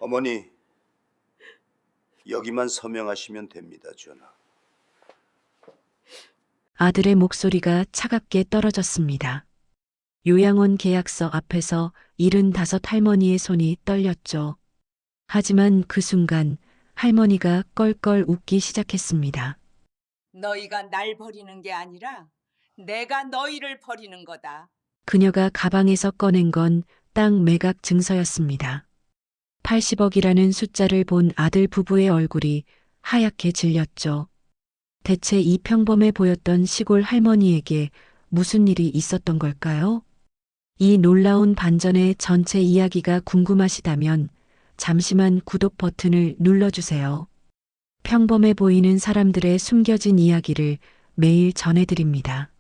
어머니, 여기만 서명하시면 됩니다, 전하. 아들의 목소리가 차갑게 떨어졌습니다. 요양원 계약서 앞에서 75 할머니의 손이 떨렸죠. 하지만 그 순간 할머니가 껄껄 웃기 시작했습니다. 너희가 날 버리는 게 아니라 내가 너희를 버리는 거다. 그녀가 가방에서 꺼낸 건 땅 매각 증서였습니다. 80억이라는 숫자를 본 아들 부부의 얼굴이 하얗게 질렸죠. 대체 이 평범해 보였던 시골 할머니에게 무슨 일이 있었던 걸까요? 이 놀라운 반전의 전체 이야기가 궁금하시다면 잠시만 구독 버튼을 눌러주세요. 평범해 보이는 사람들의 숨겨진 이야기를 매일 전해드립니다.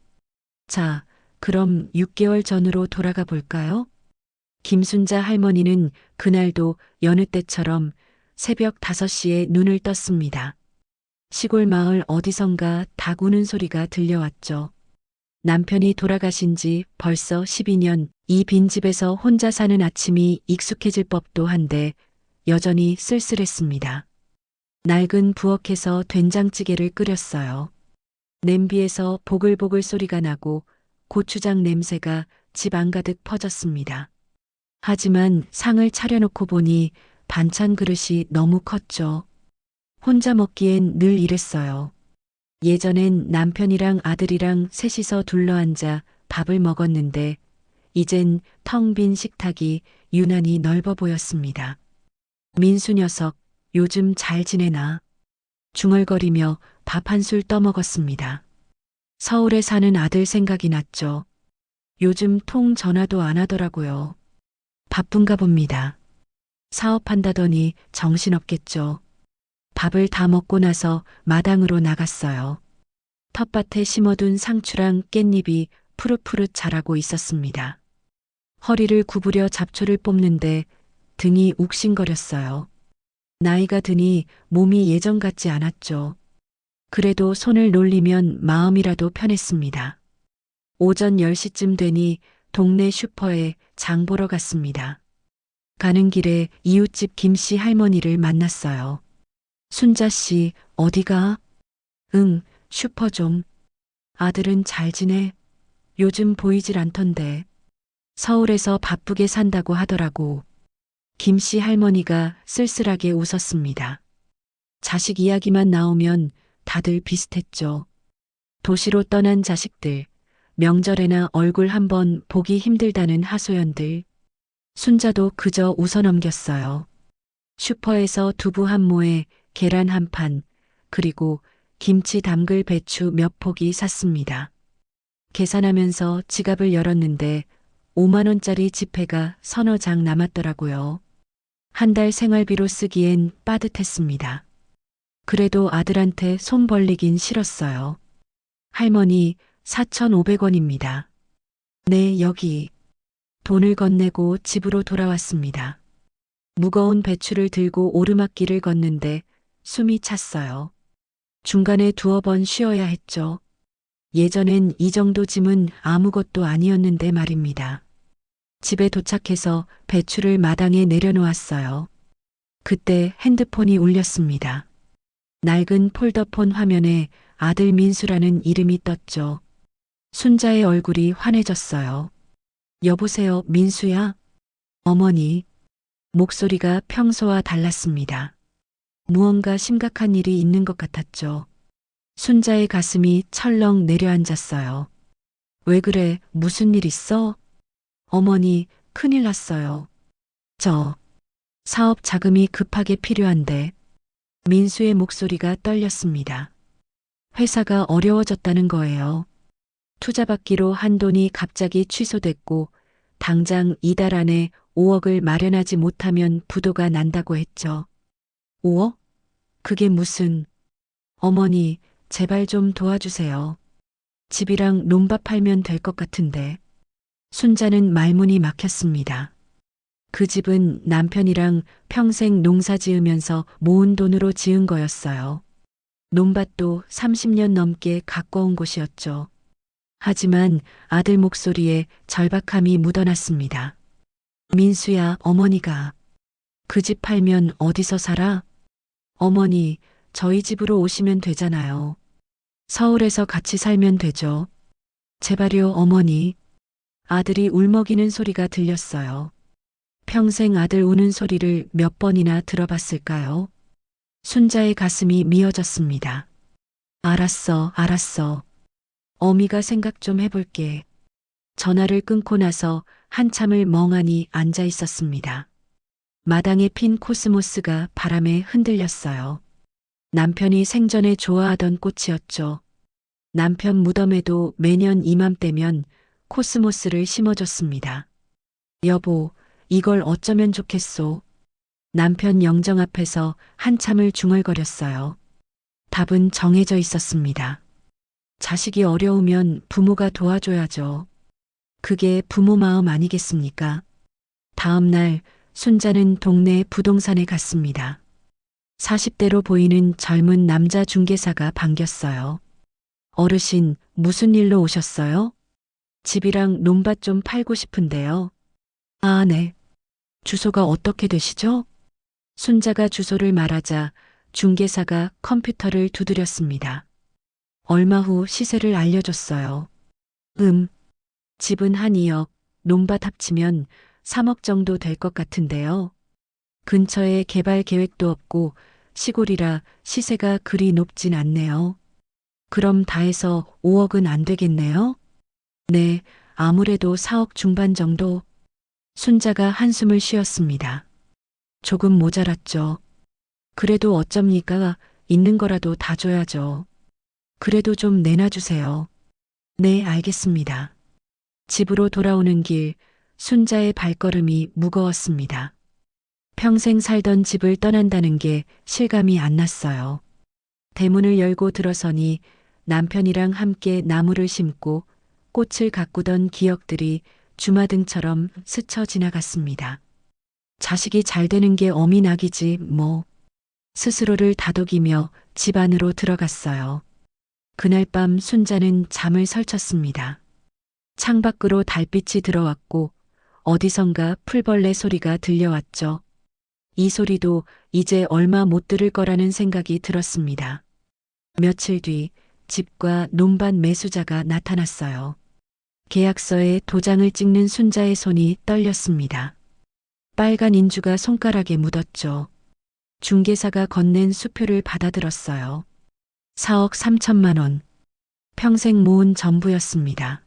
자, 그럼 6개월 전으로 돌아가 볼까요? 김순자 할머니는 그날도 여느 때처럼 새벽 5시에 눈을 떴습니다. 시골 마을 어디선가 닭 우는 소리가 들려왔죠. 남편이 돌아가신 지 벌써 12년, 이 빈집에서 혼자 사는 아침이 익숙해질 법도 한데 여전히 쓸쓸했습니다. 낡은 부엌에서 된장찌개를 끓였어요. 냄비에서 보글보글 소리가 나고 고추장 냄새가 집 안가득 퍼졌습니다. 하지만 상을 차려놓고 보니 반찬 그릇이 너무 컸죠. 혼자 먹기엔 늘 이랬어요. 예전엔 남편이랑 아들이랑 셋이서 둘러앉아 밥을 먹었는데 이젠 텅 빈 식탁이 유난히 넓어 보였습니다. 민수 녀석, 요즘 잘 지내나? 중얼거리며 밥 한 술 떠먹었습니다. 서울에 사는 아들 생각이 났죠. 요즘 통 전화도 안 하더라고요. 바쁜가 봅니다. 사업한다더니 정신없겠죠. 밥을 다 먹고 나서 마당으로 나갔어요. 텃밭에 심어둔 상추랑 깻잎이 푸릇푸릇 자라고 있었습니다. 허리를 구부려 잡초를 뽑는데 등이 욱신거렸어요. 나이가 드니 몸이 예전 같지 않았죠. 그래도 손을 놀리면 마음이라도 편했습니다. 오전 10시쯤 되니 동네 슈퍼에 장 보러 갔습니다. 가는 길에 이웃집 김씨 할머니를 만났어요. 순자 씨, 어디가? 응, 슈퍼 좀. 아들은 잘 지내? 요즘 보이질 않던데. 서울에서 바쁘게 산다고 하더라고. 김씨 할머니가 쓸쓸하게 웃었습니다. 자식 이야기만 나오면 다들 비슷했죠. 도시로 떠난 자식들, 명절에나 얼굴 한번 보기 힘들다는 하소연들. 순자도 그저 웃어넘겼어요. 슈퍼에서 두부 한 모에 계란 한 판, 그리고 김치 담글 배추 몇 포기 샀습니다. 계산하면서 지갑을 열었는데 5만 원짜리 지폐가 서너 장 남았더라고요. 한 달 생활비로 쓰기엔 빠듯했습니다. 그래도 아들한테 손 벌리긴 싫었어요. 할머니, 4,500원입니다. 네, 여기. 돈을 건네고 집으로 돌아왔습니다. 무거운 배추를 들고 오르막길을 걷는데 숨이 찼어요. 중간에 두어 번 쉬어야 했죠. 예전엔 이 정도 짐은 아무것도 아니었는데 말입니다. 집에 도착해서 배추를 마당에 내려놓았어요. 그때 핸드폰이 울렸습니다. 낡은 폴더폰 화면에 아들 민수라는 이름이 떴죠. 순자의 얼굴이 환해졌어요. 여보세요, 민수야? 어머니. 목소리가 평소와 달랐습니다. 무언가 심각한 일이 있는 것 같았죠. 순자의 가슴이 철렁 내려앉았어요. 왜 그래? 무슨 일 있어? 어머니, 큰일 났어요. 사업 자금이 급하게 필요한데. 민수의 목소리가 떨렸습니다. 회사가 어려워졌다는 거예요. 투자받기로 한 돈이 갑자기 취소됐고 당장 이달 안에 5억을 마련하지 못하면 부도가 난다고 했죠. 5억? 그게 무슨... 어머니, 제발 좀 도와주세요. 집이랑 논밭 팔면 될 것 같은데. 순자는 말문이 막혔습니다. 그 집은 남편이랑 평생 농사 지으면서 모은 돈으로 지은 거였어요. 논밭도 30년 넘게 가꿔온 곳이었죠. 하지만 아들 목소리에 절박함이 묻어났습니다. 민수야, 어머니가 그 집 팔면 어디서 살아? 어머니, 저희 집으로 오시면 되잖아요. 서울에서 같이 살면 되죠. 제발요, 어머니. 아들이 울먹이는 소리가 들렸어요. 평생 아들 우는 소리를 몇 번이나 들어봤을까요? 순자의 가슴이 미어졌습니다. 알았어, 알았어. 어미가 생각 좀 해볼게. 전화를 끊고 나서 한참을 멍하니 앉아 있었습니다. 마당에 핀 코스모스가 바람에 흔들렸어요. 남편이 생전에 좋아하던 꽃이었죠. 남편 무덤에도 매년 이맘때면 코스모스를 심어줬습니다. 여보, 이걸 어쩌면 좋겠소. 남편 영정 앞에서 한참을 중얼거렸어요. 답은 정해져 있었습니다. 자식이 어려우면 부모가 도와줘야죠. 그게 부모 마음 아니겠습니까? 다음 날 순자는 동네 부동산에 갔습니다. 40대로 보이는 젊은 남자 중개사가 반겼어요. 어르신, 무슨 일로 오셨어요? 집이랑 논밭 좀 팔고 싶은데요. 아, 네. 주소가 어떻게 되시죠? 순자가 주소를 말하자 중개사가 컴퓨터를 두드렸습니다. 얼마 후 시세를 알려줬어요. 집은 한 2억, 논밭 합치면 3억 정도 될 것 같은데요. 근처에 개발 계획도 없고 시골이라 시세가 그리 높진 않네요. 그럼 다 해서 5억은 안 되겠네요? 네, 아무래도 4억 중반 정도. 순자가 한숨을 쉬었습니다. 조금 모자랐죠. 그래도 어쩝니까? 있는 거라도 다 줘야죠. 그래도 좀 내놔주세요. 네, 알겠습니다. 집으로 돌아오는 길, 순자의 발걸음이 무거웠습니다. 평생 살던 집을 떠난다는 게 실감이 안 났어요. 대문을 열고 들어서니 남편이랑 함께 나무를 심고 꽃을 가꾸던 기억들이 주마등처럼 스쳐 지나갔습니다. 자식이 잘 되는 게 어미 낙이지 뭐. 스스로를 다독이며 집 안으로 들어갔어요. 그날 밤 순자는 잠을 설쳤습니다. 창밖으로 달빛이 들어왔고 어디선가 풀벌레 소리가 들려왔죠. 이 소리도 이제 얼마 못 들을 거라는 생각이 들었습니다. 며칠 뒤 집과 논밭 매수자가 나타났어요. 계약서에 도장을 찍는 순자의 손이 떨렸습니다. 빨간 인주가 손가락에 묻었죠. 중개사가 건넨 수표를 받아들었어요. 4억 3천만 원. 평생 모은 전부였습니다.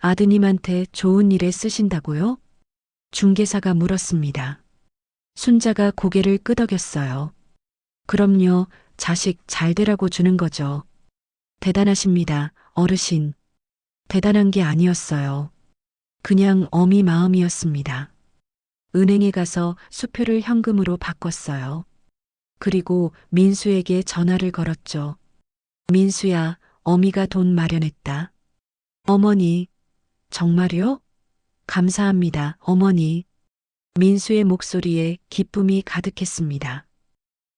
아드님한테 좋은 일에 쓰신다고요? 중개사가 물었습니다. 순자가 고개를 끄덕였어요. 그럼요, 자식 잘 되라고 주는 거죠. 대단하십니다, 어르신. 대단한 게 아니었어요. 그냥 어미 마음이었습니다. 은행에 가서 수표를 현금으로 바꿨어요. 그리고 민수에게 전화를 걸었죠. 민수야, 어미가 돈 마련했다. 어머니, 정말요? 감사합니다, 어머니. 민수의 목소리에 기쁨이 가득했습니다.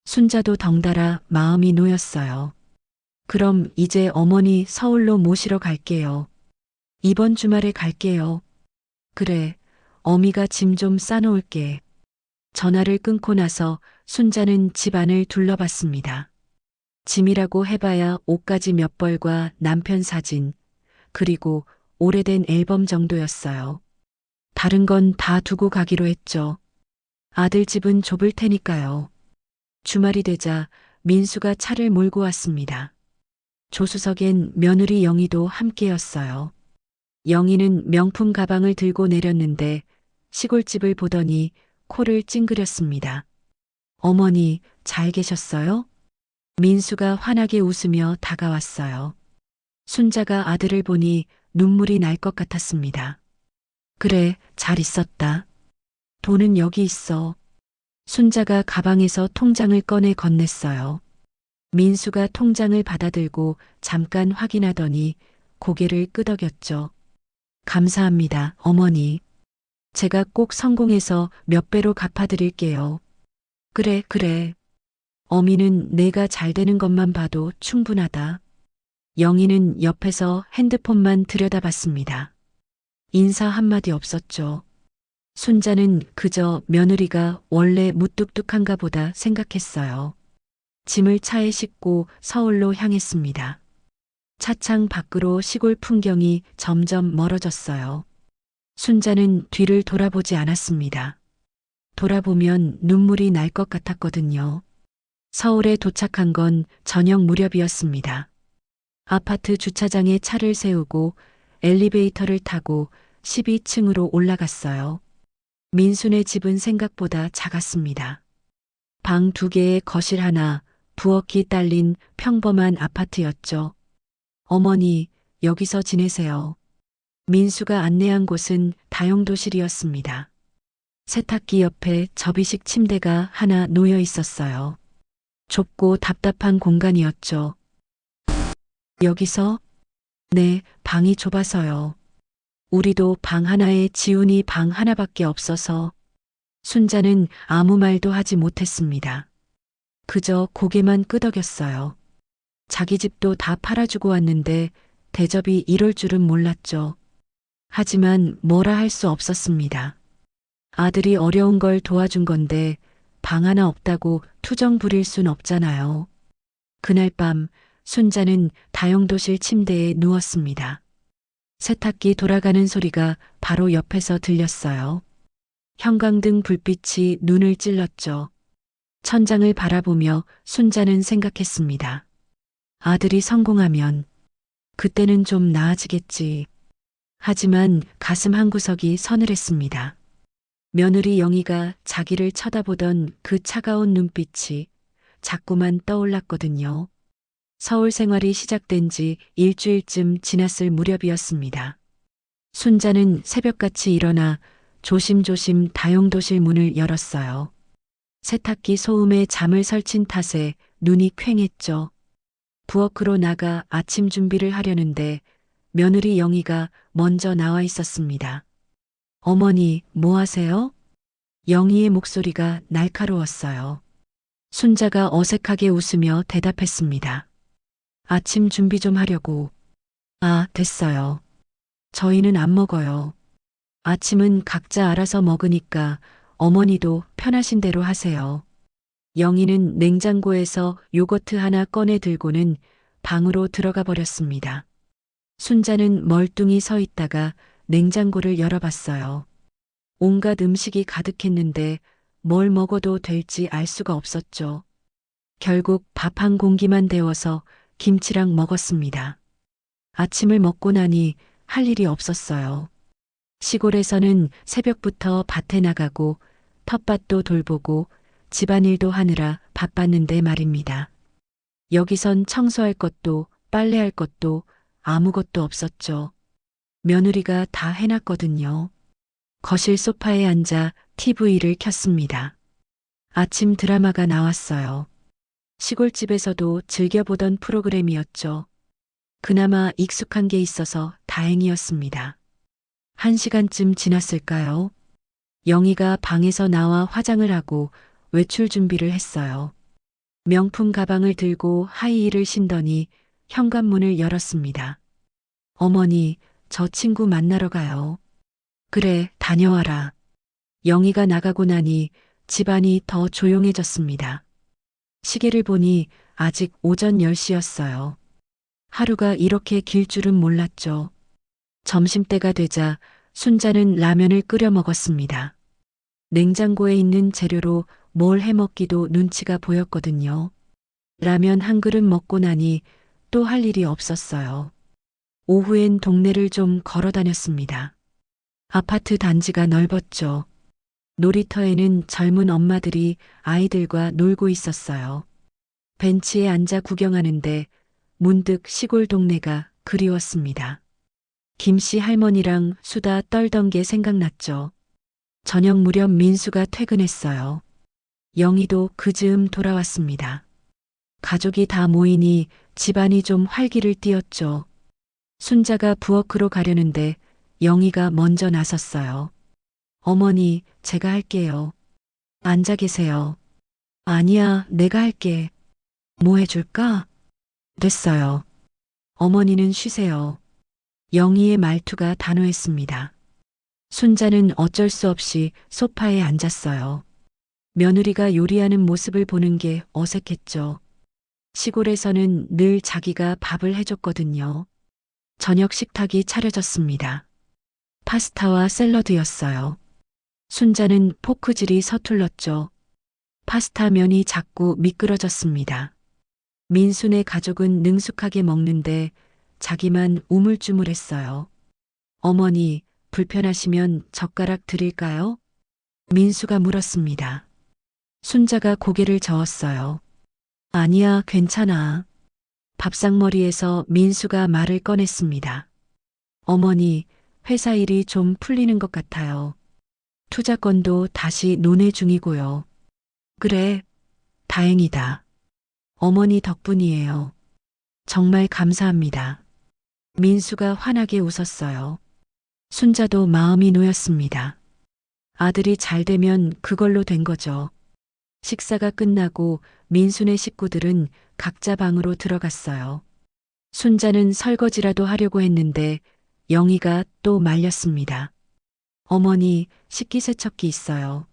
순자도 덩달아 마음이 놓였어요. 그럼 이제 어머니 서울로 모시러 갈게요. 이번 주말에 갈게요. 그래, 어미가 짐 좀 싸놓을게. 전화를 끊고 나서 순자는 집안을 둘러봤습니다. 짐이라고 해봐야 옷가지 몇 벌과 남편 사진, 그리고 오래된 앨범 정도였어요. 다른 건 다 두고 가기로 했죠. 아들 집은 좁을 테니까요. 주말이 되자 민수가 차를 몰고 왔습니다. 조수석엔 며느리 영희도 함께였어요. 영희는 명품 가방을 들고 내렸는데 시골집을 보더니 코를 찡그렸습니다. 어머니, 잘 계셨어요? 민수가 환하게 웃으며 다가왔어요. 순자가 아들을 보니 눈물이 날 것 같았습니다. 그래, 잘 있었다. 돈은 여기 있어. 순자가 가방에서 통장을 꺼내 건넸어요. 민수가 통장을 받아들고 잠깐 확인하더니 고개를 끄덕였죠. 감사합니다, 어머니. 제가 꼭 성공해서 몇 배로 갚아드릴게요. 그래, 그래. 어미는 내가 잘 되는 것만 봐도 충분하다. 영희는 옆에서 핸드폰만 들여다봤습니다. 인사 한마디 없었죠. 순자는 그저 며느리가 원래 무뚝뚝한가 보다 생각했어요. 짐을 차에 싣고 서울로 향했습니다. 차창 밖으로 시골 풍경이 점점 멀어졌어요. 순자는 뒤를 돌아보지 않았습니다. 돌아보면 눈물이 날 것 같았거든요. 서울에 도착한 건 저녁 무렵이었습니다. 아파트 주차장에 차를 세우고 엘리베이터를 타고 12층으로 올라갔어요. 민순의 집은 생각보다 작았습니다. 방 2개에 거실 하나, 부엌이 딸린 평범한 아파트였죠. 어머니, 여기서 지내세요. 민수가 안내한 곳은 다용도실이었습니다. 세탁기 옆에 접이식 침대가 하나 놓여 있었어요. 좁고 답답한 공간이었죠. 여기서? 네, 방이 좁아서요. 우리도 방 하나에 지훈이 방 하나밖에 없어서. 순자는 아무 말도 하지 못했습니다. 그저 고개만 끄덕였어요. 자기 집도 다 팔아주고 왔는데 대접이 이럴 줄은 몰랐죠. 하지만 뭐라 할 수 없었습니다. 아들이 어려운 걸 도와준 건데 방 하나 없다고 투정 부릴 순 없잖아요. 그날 밤 순자는 다용도실 침대에 누웠습니다. 세탁기 돌아가는 소리가 바로 옆에서 들렸어요. 형광등 불빛이 눈을 찔렀죠. 천장을 바라보며 순자는 생각했습니다. 아들이 성공하면 그때는 좀 나아지겠지. 하지만 가슴 한구석이 서늘했습니다. 며느리 영희가 자기를 쳐다보던 그 차가운 눈빛이 자꾸만 떠올랐거든요. 서울 생활이 시작된 지 일주일쯤 지났을 무렵이었습니다. 순자는 새벽같이 일어나 조심조심 다용도실 문을 열었어요. 세탁기 소음에 잠을 설친 탓에 눈이 퀭했죠. 부엌으로 나가 아침 준비를 하려는데 며느리 영희가 먼저 나와 있었습니다. 어머니, 뭐 하세요? 영희의 목소리가 날카로웠어요. 순자가 어색하게 웃으며 대답했습니다. 아침 준비 좀 하려고. 아, 됐어요. 저희는 안 먹어요. 아침은 각자 알아서 먹으니까 어머니도 편하신 대로 하세요. 영희는 냉장고에서 요거트 하나 꺼내 들고는 방으로 들어가 버렸습니다. 순자는 멀뚱히 서 있다가 냉장고를 열어봤어요. 온갖 음식이 가득했는데 뭘 먹어도 될지 알 수가 없었죠. 결국 밥 한 공기만 데워서 김치랑 먹었습니다. 아침을 먹고 나니 할 일이 없었어요. 시골에서는 새벽부터 밭에 나가고 텃밭도 돌보고 집안일도 하느라 바빴는데 말입니다. 여기선 청소할 것도 빨래할 것도 아무것도 없었죠. 며느리가 다 해놨거든요. 거실 소파에 앉아 TV를 켰습니다. 아침 드라마가 나왔어요. 시골집에서도 즐겨보던 프로그램이었죠. 그나마 익숙한 게 있어서 다행이었습니다. 1시간쯤 지났을까요? 영희가 방에서 나와 화장을 하고 외출 준비를 했어요. 명품 가방을 들고 하이힐을 신더니 현관문을 열었습니다. 어머니, 저 친구 만나러 가요. 그래, 다녀와라. 영희가 나가고 나니 집안이 더 조용해졌습니다. 시계를 보니 아직 오전 10시였어요. 하루가 이렇게 길 줄은 몰랐죠. 점심때가 되자 순자는 라면을 끓여 먹었습니다. 냉장고에 있는 재료로 뭘 해먹기도 눈치가 보였거든요. 라면 한 그릇 먹고 나니 또 할 일이 없었어요. 오후엔 동네를 좀 걸어 다녔습니다. 아파트 단지가 넓었죠. 놀이터에는 젊은 엄마들이 아이들과 놀고 있었어요. 벤치에 앉아 구경하는데 문득 시골 동네가 그리웠습니다. 김씨 할머니랑 수다 떨던 게 생각났죠. 저녁 무렵 민수가 퇴근했어요. 영희도 그 즈음 돌아왔습니다. 가족이 다 모이니 집안이 좀 활기를 띠었죠. 순자가 부엌으로 가려는데 영희가 먼저 나섰어요. 어머니, 제가 할게요. 앉아 계세요. 아니야, 내가 할게. 뭐 해줄까? 됐어요. 어머니는 쉬세요. 영희의 말투가 단호했습니다. 순자는 어쩔 수 없이 소파에 앉았어요. 며느리가 요리하는 모습을 보는 게 어색했죠. 시골에서는 늘 자기가 밥을 해줬거든요. 저녁 식탁이 차려졌습니다. 파스타와 샐러드였어요. 순자는 포크질이 서툴렀죠. 파스타 면이 자꾸 미끄러졌습니다. 민수네 가족은 능숙하게 먹는데 자기만 우물쭈물했어요. 어머니, 불편하시면 젓가락 드릴까요? 민수가 물었습니다. 순자가 고개를 저었어요. 아니야, 괜찮아. 밥상머리에서 민수가 말을 꺼냈습니다. 어머니, 회사 일이 좀 풀리는 것 같아요. 투자건도 다시 논의 중이고요. 그래, 다행이다. 어머니 덕분이에요. 정말 감사합니다. 민수가 환하게 웃었어요. 순자도 마음이 놓였습니다. 아들이 잘 되면 그걸로 된 거죠. 식사가 끝나고 민수네 식구들은 각자 방으로 들어갔어요. 순자는 설거지라도 하려고 했는데 영희가 또 말렸습니다. 어머니, 식기세척기 있어요.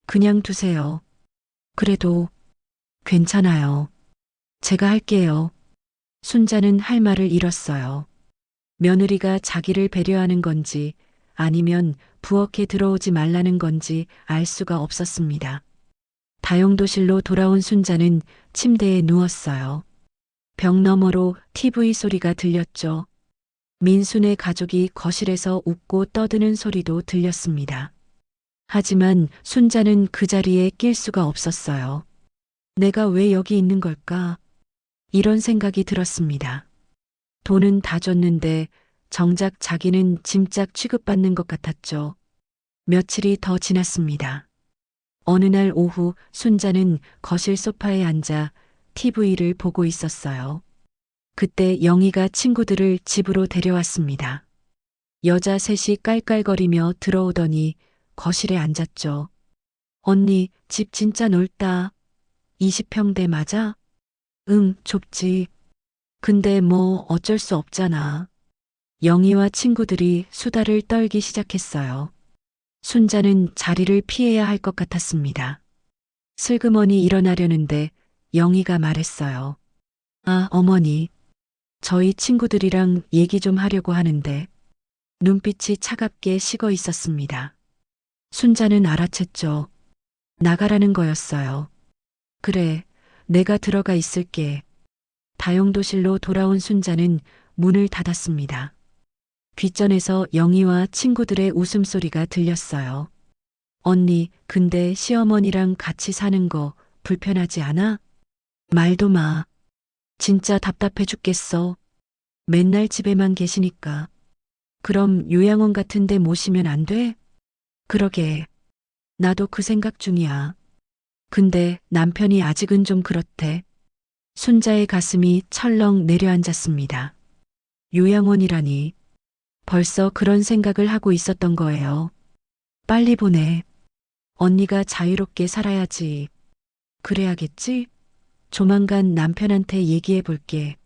그냥 두세요. 그래도 괜찮아요. 제가 할게요. 순자는 할 말을 잃었어요. 며느리가 자기를 배려하는 건지 아니면 부엌에 들어오지 말라는 건지 알 수가 없었습니다. 다용도실로 돌아온 순자는 침대에 누웠어요. 벽 너머로 TV 소리가 들렸죠. 민수네 가족이 거실에서 웃고 떠드는 소리도 들렸습니다. 하지만 순자는 그 자리에 낄 수가 없었어요. 내가 왜 여기 있는 걸까? 이런 생각이 들었습니다. 돈은 다 줬는데 정작 자기는 짐짝 취급받는 것 같았죠. 며칠이 더 지났습니다. 어느 날 오후 순자는 거실 소파에 앉아 TV를 보고 있었어요. 그때 영희가 친구들을 집으로 데려왔습니다. 여자 셋이 깔깔거리며 들어오더니 거실에 앉았죠. 언니, 집 진짜 넓다. 20평대 맞아? 응, 좁지. 근데 뭐 어쩔 수 없잖아. 영희와 친구들이 수다를 떨기 시작했어요. 순자는 자리를 피해야 할 것 같았습니다. 슬그머니 일어나려는데 영희가 말했어요. 아, 어머니. 저희 친구들이랑 얘기 좀 하려고 하는데. 눈빛이 차갑게 식어 있었습니다. 순자는 알아챘죠. 나가라는 거였어요. 그래, 내가 들어가 있을게. 다용도실로 돌아온 순자는 문을 닫았습니다. 귓전에서 영희와 친구들의 웃음소리가 들렸어요. 언니, 근데 시어머니랑 같이 사는 거 불편하지 않아? 말도 마. 진짜 답답해 죽겠어. 맨날 집에만 계시니까. 그럼 요양원 같은 데 모시면 안 돼? 그러게. 나도 그 생각 중이야. 근데 남편이 아직은 좀 그렇대. 순자의 가슴이 철렁 내려앉았습니다. 요양원이라니. 벌써 그런 생각을 하고 있었던 거예요. 빨리 보내. 언니가 자유롭게 살아야지. 그래야겠지? 조만간 남편한테 얘기해 볼게.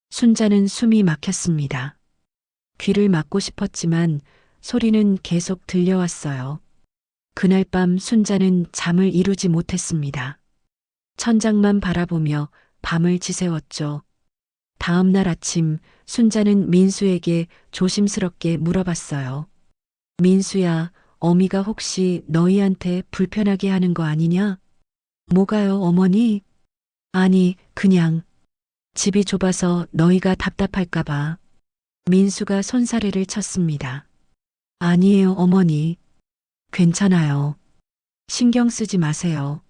순자는 숨이 막혔습니다. 귀를 막고 싶었지만 소리는 계속 들려왔어요. 그날 밤 순자는 잠을 이루지 못했습니다. 천장만 바라보며 밤을 지새웠죠. 다음 날 아침 순자는 민수에게 조심스럽게 물어봤어요. 민수야, 어미가 혹시 너희한테 불편하게 하는 거 아니냐? 뭐가요, 어머니? 아니, 그냥 집이 좁아서 너희가 답답할까 봐. 민수가 손사래를 쳤습니다. 아니에요, 어머니. 괜찮아요. 신경 쓰지 마세요.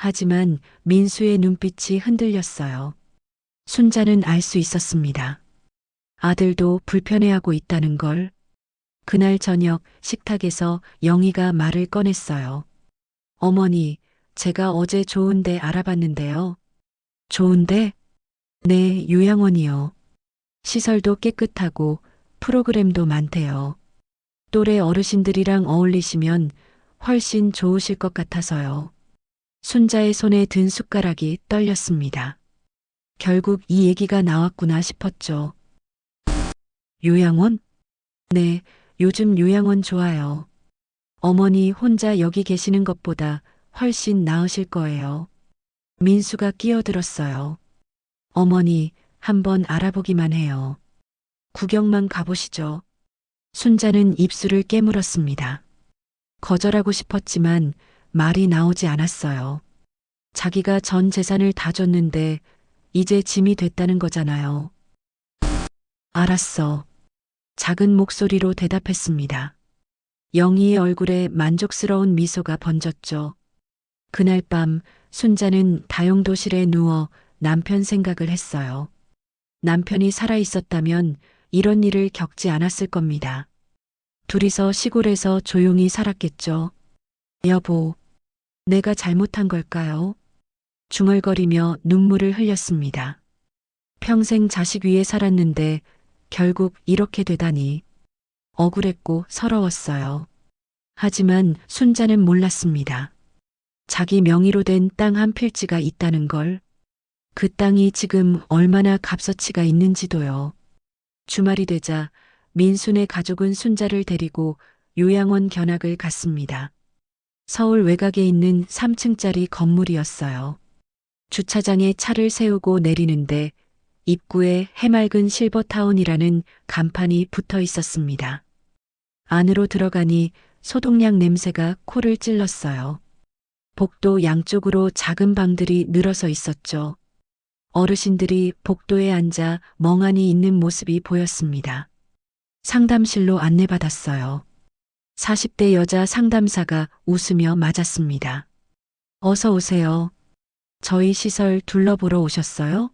하지만 민수의 눈빛이 흔들렸어요. 순자는 알 수 있었습니다. 아들도 불편해하고 있다는 걸. 그날 저녁 식탁에서 영희가 말을 꺼냈어요. 어머니, 제가 어제 좋은데 알아봤는데요. 좋은데? 네, 요양원이요. 시설도 깨끗하고 프로그램도 많대요. 또래 어르신들이랑 어울리시면 훨씬 좋으실 것 같아서요. 순자의 손에 든 숟가락이 떨렸습니다. 결국 이 얘기가 나왔구나 싶었죠. 요양원? 네, 요즘 요양원 좋아요. 어머니 혼자 여기 계시는 것보다 훨씬 나으실 거예요. 민수가 끼어들었어요. 어머니, 한번 알아보기만 해요. 구경만 가보시죠. 순자는 입술을 깨물었습니다. 거절하고 싶었지만 말이 나오지 않았어요. 자기가 전 재산을 다 줬는데 이제 짐이 됐다는 거잖아요. 알았어. 작은 목소리로 대답했습니다. 영희의 얼굴에 만족스러운 미소가 번졌죠. 그날 밤 순자는 다용도실에 누워 남편 생각을 했어요. 남편이 살아 있었다면 이런 일을 겪지 않았을 겁니다. 둘이서 시골에서 조용히 살았겠죠. 여보, 내가 잘못한 걸까요? 중얼거리며 눈물을 흘렸습니다. 평생 자식 위에 살았는데 결국 이렇게 되다니. 억울했고 서러웠어요. 하지만 순자는 몰랐습니다. 자기 명의로 된 땅 한 필지가 있다는 걸. 그 땅이 지금 얼마나 값어치가 있는지도요. 주말이 되자 민순의 가족은 순자를 데리고 요양원 견학을 갔습니다. 서울 외곽에 있는 3층짜리 건물이었어요. 주차장에 차를 세우고 내리는데 입구에 해맑은 실버타운이라는 간판이 붙어 있었습니다. 안으로 들어가니 소독약 냄새가 코를 찔렀어요. 복도 양쪽으로 작은 방들이 늘어서 있었죠. 어르신들이 복도에 앉아 멍하니 있는 모습이 보였습니다. 상담실로 안내받았어요. 40대 여자 상담사가 웃으며 맞았습니다. 어서 오세요. 저희 시설 둘러보러 오셨어요?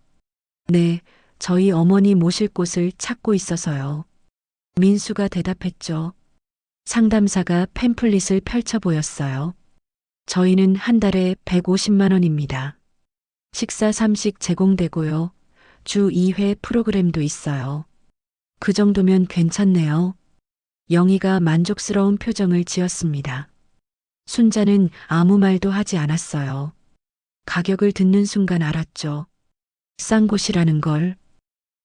네, 저희 어머니 모실 곳을 찾고 있어서요. 민수가 대답했죠. 상담사가 팸플릿을 펼쳐 보였어요. 저희는 한 달에 150만 원입니다. 식사 3식 제공되고요. 주 2회 프로그램도 있어요. 그 정도면 괜찮네요. 영희가 만족스러운 표정을 지었습니다. 순자는 아무 말도 하지 않았어요. 가격을 듣는 순간 알았죠. 싼 곳이라는 걸.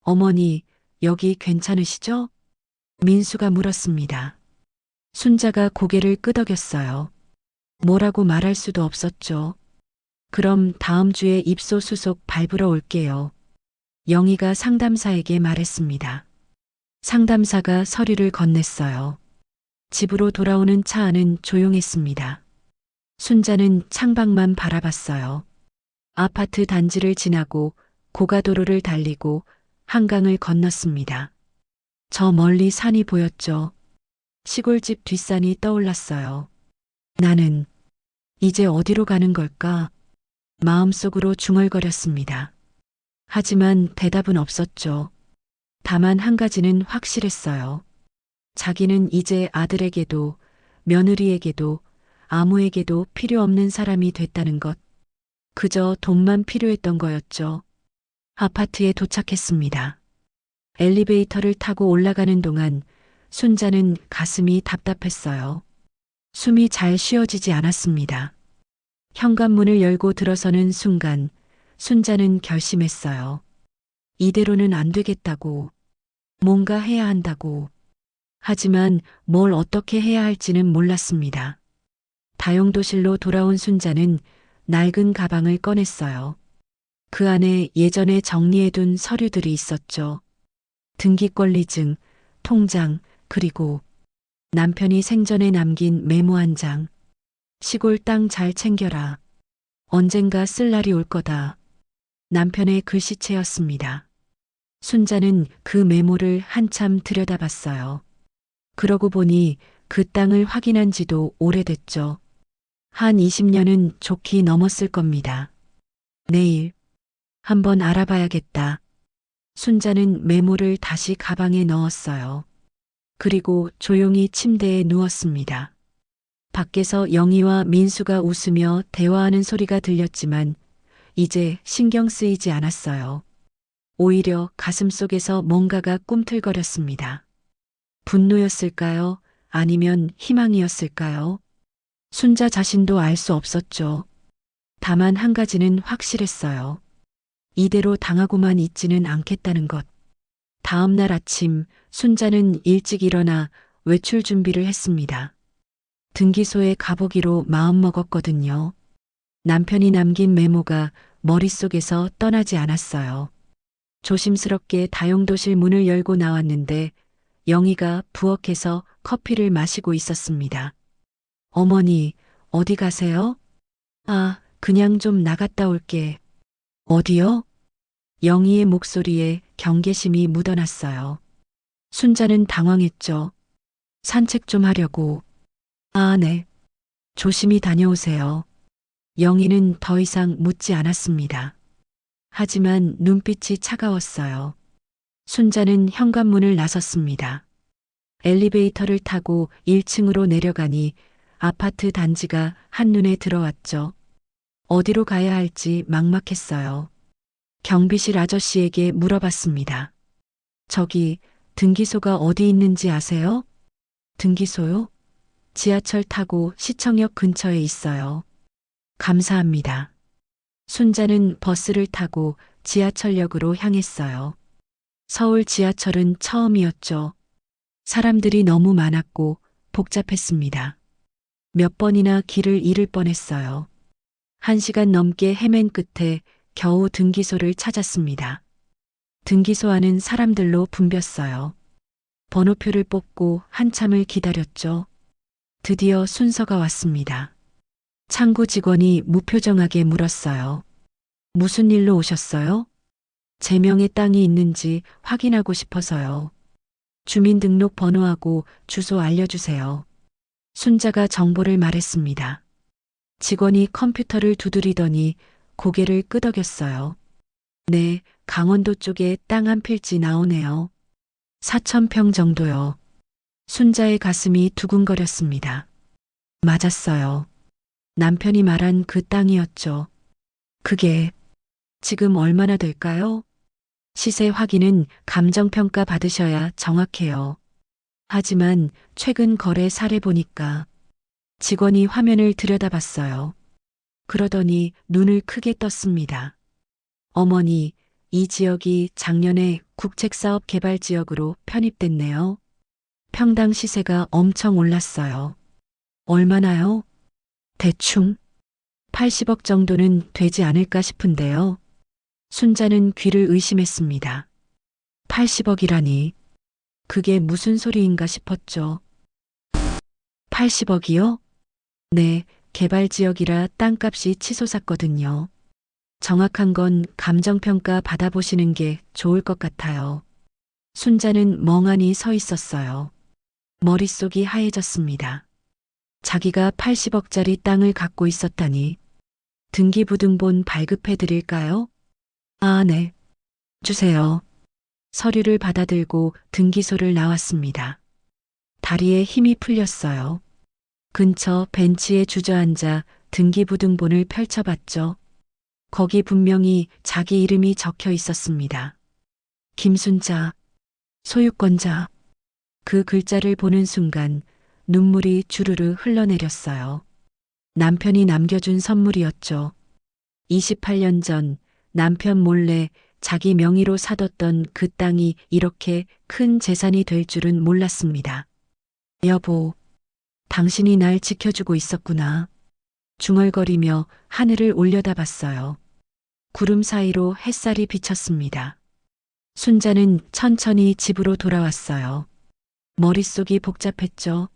어머니, 여기 괜찮으시죠? 민수가 물었습니다. 순자가 고개를 끄덕였어요. 뭐라고 말할 수도 없었죠. 그럼 다음 주에 입소수속 밟으러 올게요. 영희가 상담사에게 말했습니다. 상담사가 서류를 건넸어요. 집으로 돌아오는 차 안은 조용했습니다. 순자는 창밖만 바라봤어요. 아파트 단지를 지나고 고가도로를 달리고 한강을 건넜습니다. 저 멀리 산이 보였죠. 시골집 뒷산이 떠올랐어요. 나는 이제 어디로 가는 걸까? 마음속으로 중얼거렸습니다. 하지만 대답은 없었죠. 다만 한 가지는 확실했어요. 자기는 이제 아들에게도 며느리에게도 아무에게도 필요 없는 사람이 됐다는 것. 그저 돈만 필요했던 거였죠. 아파트에 도착했습니다. 엘리베이터를 타고 올라가는 동안 순자는 가슴이 답답했어요. 숨이 잘 쉬어지지 않았습니다. 현관문을 열고 들어서는 순간 순자는 결심했어요. 이대로는 안 되겠다고. 뭔가 해야 한다고. 하지만 뭘 어떻게 해야 할지는 몰랐습니다. 다용도실로 돌아온 순자는 낡은 가방을 꺼냈어요. 그 안에 예전에 정리해둔 서류들이 있었죠. 등기권리증, 통장, 그리고 남편이 생전에 남긴 메모 한 장. 시골 땅 잘 챙겨라. 언젠가 쓸 날이 올 거다. 남편의 글씨체였습니다. 순자는 그 메모를 한참 들여다봤어요. 그러고 보니 그 땅을 확인한 지도 오래됐죠. 한 20년은 좋게 넘었을 겁니다. 내일 한번 알아봐야겠다. 순자는 메모를 다시 가방에 넣었어요. 그리고 조용히 침대에 누웠습니다. 밖에서 영희와 민수가 웃으며 대화하는 소리가 들렸지만 이제 신경 쓰이지 않았어요. 오히려 가슴속에서 뭔가가 꿈틀거렸습니다. 분노였을까요? 아니면 희망이었을까요? 순자 자신도 알 수 없었죠. 다만 한 가지는 확실했어요. 이대로 당하고만 있지는 않겠다는 것. 다음 날 아침 순자는 일찍 일어나 외출 준비를 했습니다. 등기소에 가보기로 마음먹었거든요. 남편이 남긴 메모가 머릿속에서 떠나지 않았어요. 조심스럽게 다용도실 문을 열고 나왔는데 영희가 부엌에서 커피를 마시고 있었습니다. 어머니, 어디 가세요? 아, 그냥 좀 나갔다 올게. 어디요? 영희의 목소리에 경계심이 묻어났어요. 순자는 당황했죠. 산책 좀 하려고. 아, 네. 조심히 다녀오세요. 영희는 더 이상 묻지 않았습니다. 하지만 눈빛이 차가웠어요. 순자는 현관문을 나섰습니다. 엘리베이터를 타고 1층으로 내려가니 아파트 단지가 한눈에 들어왔죠. 어디로 가야 할지 막막했어요. 경비실 아저씨에게 물어봤습니다. 저기 등기소가 어디 있는지 아세요? 등기소요? 지하철 타고 시청역 근처에 있어요. 감사합니다. 순자는 버스를 타고 지하철역으로 향했어요. 서울 지하철은 처음이었죠. 사람들이 너무 많았고 복잡했습니다. 몇 번이나 길을 잃을 뻔했어요. 1시간 넘게 헤맨 끝에 겨우 등기소를 찾았습니다. 등기소 안은 사람들로 붐볐어요. 번호표를 뽑고 한참을 기다렸죠. 드디어 순서가 왔습니다. 창구 직원이 무표정하게 물었어요. 무슨 일로 오셨어요? 제 명의 땅이 있는지 확인하고 싶어서요. 주민등록 번호하고 주소 알려주세요. 순자가 정보를 말했습니다. 직원이 컴퓨터를 두드리더니 고개를 끄덕였어요. 네, 강원도 쪽에 땅 한 필지 나오네요. 4,000평 정도요. 순자의 가슴이 두근거렸습니다. 맞았어요. 남편이 말한 그 땅이었죠. 그게 지금 얼마나 될까요? 시세 확인은 감정평가 받으셔야 정확해요. 하지만 최근 거래 사례 보니까 직원이 화면을 들여다봤어요. 그러더니 눈을 크게 떴습니다. 어머니, 이 지역이 작년에 국책사업 개발 지역으로 편입됐네요. 평당 시세가 엄청 올랐어요. 얼마나요? 대충 80억 정도는 되지 않을까 싶은데요. 순자는 귀를 의심했습니다. 80억이라니. 그게 무슨 소리인가 싶었죠. 80억이요? 네, 개발 지역이라 땅값이 치솟았거든요. 정확한 건 감정평가 받아보시는 게 좋을 것 같아요. 순자는 멍하니 서 있었어요. 머릿속이 하얘졌습니다. 자기가 80억짜리 땅을 갖고 있었다니. 등기부등본 발급해 드릴까요? 아, 네. 주세요. 서류를 받아들고 등기소를 나왔습니다. 다리에 힘이 풀렸어요. 근처 벤치에 주저앉아 등기부등본을 펼쳐봤죠. 거기 분명히 자기 이름이 적혀 있었습니다. 김순자, 소유권자. 그 글자를 보는 순간 눈물이 주르르 흘러내렸어요. 남편이 남겨준 선물이었죠. 28년 전 남편 몰래 자기 명의로 사뒀던 그 땅이 이렇게 큰 재산이 될 줄은 몰랐습니다. 여보, 당신이 날 지켜주고 있었구나. 중얼거리며 하늘을 올려다봤어요. 구름 사이로 햇살이 비쳤습니다. 순자는 천천히 집으로 돌아왔어요. 머릿속이 복잡했죠.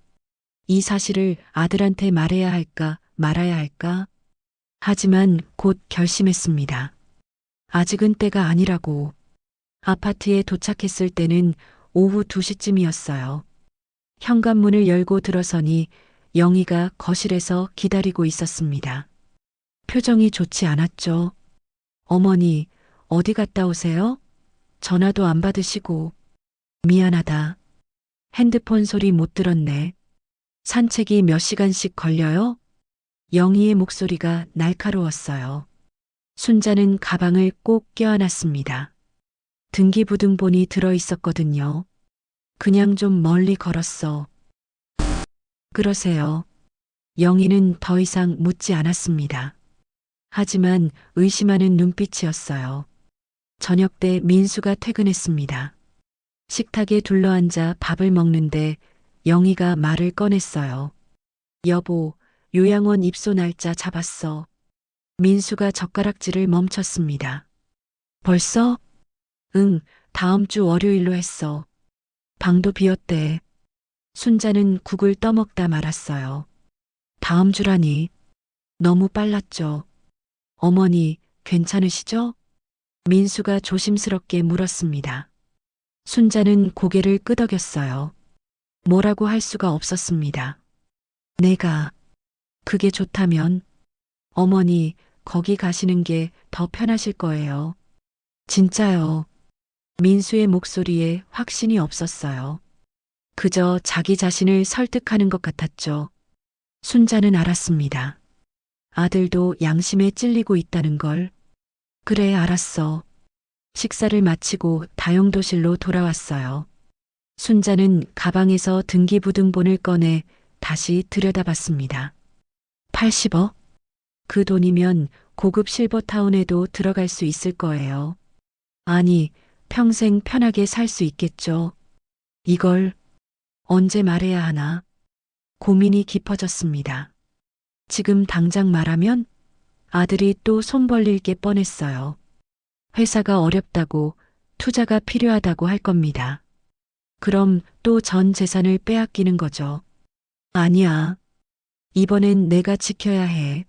이 사실을 아들한테 말해야 할까 말아야 할까? 하지만 곧 결심했습니다. 아직은 때가 아니라고. 아파트에 도착했을 때는 오후 2시쯤이었어요. 현관문을 열고 들어서니 영희가 거실에서 기다리고 있었습니다. 표정이 좋지 않았죠. 어머니, 어디 갔다 오세요? 전화도 안 받으시고. 미안하다. 핸드폰 소리 못 들었네. 산책이 몇 시간씩 걸려요? 영희의 목소리가 날카로웠어요. 순자는 가방을 꼭 껴안았습니다. 등기부등본이 들어있었거든요. 그냥 좀 멀리 걸었어. 그러세요. 영희는 더 이상 묻지 않았습니다. 하지만 의심하는 눈빛이었어요. 저녁 때 민수가 퇴근했습니다. 식탁에 둘러앉아 밥을 먹는데 영희가 말을 꺼냈어요. 여보, 요양원 입소 날짜 잡았어. 민수가 젓가락질을 멈췄습니다. 벌써? 응, 다음 주 월요일로 했어. 방도 비었대. 순자는 국을 떠먹다 말았어요. 다음 주라니. 너무 빨랐죠. 어머니, 괜찮으시죠? 민수가 조심스럽게 물었습니다. 순자는 고개를 끄덕였어요. 뭐라고 할 수가 없었습니다. 내가 그게 좋다면 어머니 거기 가시는 게 더 편하실 거예요. 진짜요. 민수의 목소리에 확신이 없었어요. 그저 자기 자신을 설득하는 것 같았죠. 순자는 알았습니다. 아들도 양심에 찔리고 있다는 걸. 그래, 알았어. 식사를 마치고 다용도실로 돌아왔어요. 순자는 가방에서 등기부등본을 꺼내 다시 들여다봤습니다. 80억? 그 돈이면 고급 실버타운에도 들어갈 수 있을 거예요. 아니, 평생 편하게 살 수 있겠죠. 이걸 언제 말해야 하나? 고민이 깊어졌습니다. 지금 당장 말하면 아들이 또 손 벌릴 게 뻔했어요. 회사가 어렵다고, 투자가 필요하다고 할 겁니다. 그럼 또 전 재산을 빼앗기는 거죠. 아니야. 이번엔 내가 지켜야 해.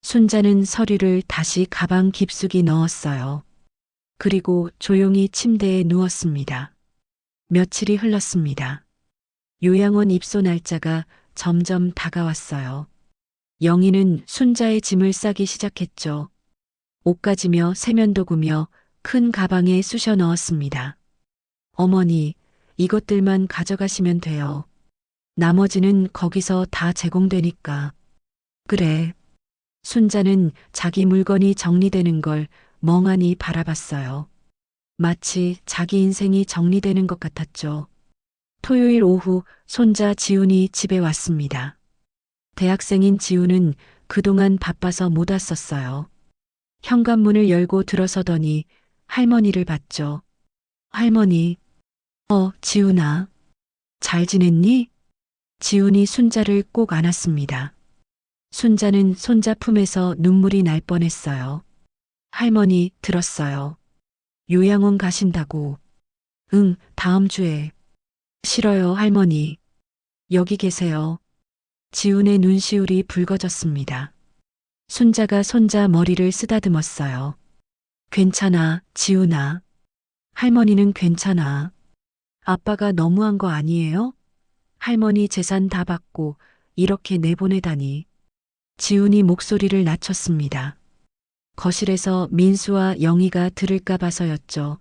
순자는 서류를 다시 가방 깊숙이 넣었어요. 그리고 조용히 침대에 누웠습니다. 며칠이 흘렀습니다. 요양원 입소 날짜가 점점 다가왔어요. 영희는 순자의 짐을 싸기 시작했죠. 옷가지며 세면도구며 큰 가방에 쑤셔 넣었습니다. 어머니, 이것들만 가져가시면 돼요. 나머지는 거기서 다 제공되니까. 그래. 순자는 자기 물건이 정리되는 걸 멍하니 바라봤어요. 마치 자기 인생이 정리되는 것 같았죠. 토요일 오후 손자 지훈이 집에 왔습니다. 대학생인 지훈은 그동안 바빠서 못 왔었어요. 현관문을 열고 들어서더니 할머니를 봤죠. 할머니, 지훈아. 잘 지냈니? 지훈이 순자를 꼭 안았습니다. 순자는 손자 품에서 눈물이 날 뻔했어요. 할머니, 들었어요. 요양원 가신다고. 응, 다음 주에. 싫어요, 할머니. 여기 계세요. 지훈의 눈시울이 붉어졌습니다. 순자가 손자 머리를 쓰다듬었어요. 괜찮아, 지훈아. 할머니는 괜찮아. 아빠가 너무한 거 아니에요? 할머니 재산 다 받고 이렇게 내보내다니. 지훈이 목소리를 낮췄습니다. 거실에서 민수와 영희가 들을까 봐서였죠.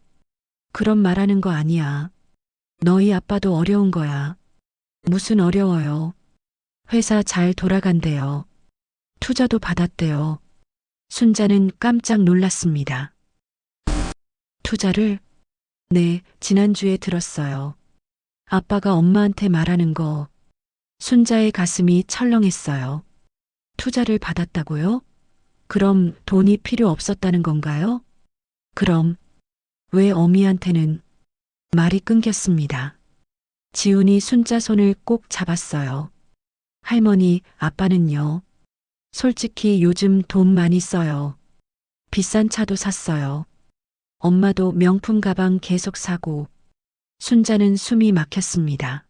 그런 말하는 거 아니야. 너희 아빠도 어려운 거야. 무슨 어려워요. 회사 잘 돌아간대요. 투자도 받았대요. 순자는 깜짝 놀랐습니다. 투자를? 네, 지난주에 들었어요. 아빠가 엄마한테 말하는 거. 순자의 가슴이 철렁했어요. 투자를 받았다고요? 그럼 돈이 필요 없었다는 건가요? 그럼 왜 어미한테는? 말이 끊겼습니다. 지훈이 순자 손을 꼭 잡았어요. 할머니, 아빠는요? 솔직히 요즘 돈 많이 써요. 비싼 차도 샀어요. 엄마도 명품 가방 계속 사고. 순자는 숨이 막혔습니다.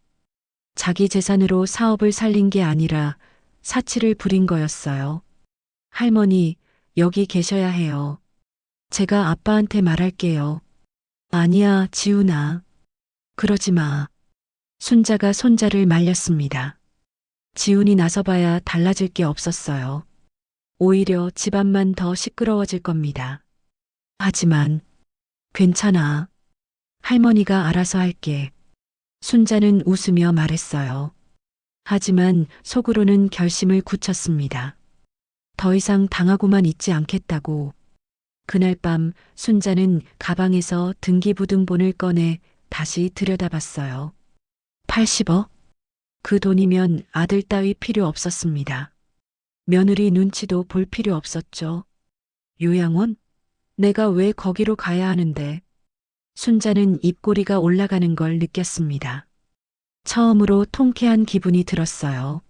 자기 재산으로 사업을 살린 게 아니라 사치를 부린 거였어요. 할머니, 여기 계셔야 해요. 제가 아빠한테 말할게요. 아니야, 지훈아. 그러지 마. 순자가 손자를 말렸습니다. 지훈이 나서봐야 달라질 게 없었어요. 오히려 집안만 더 시끄러워질 겁니다. 하지만 괜찮아. 할머니가 알아서 할게. 순자는 웃으며 말했어요. 하지만 속으로는 결심을 굳혔습니다. 더 이상 당하고만 있지 않겠다고. 그날 밤 순자는 가방에서 등기부등본을 꺼내 다시 들여다봤어요. 80억? 그 돈이면 아들 따위 필요 없었습니다. 며느리 눈치도 볼 필요 없었죠. 요양원? 내가 왜 거기로 가야 하는데? 순자는 입꼬리가 올라가는 걸 느꼈습니다. 처음으로 통쾌한 기분이 들었어요.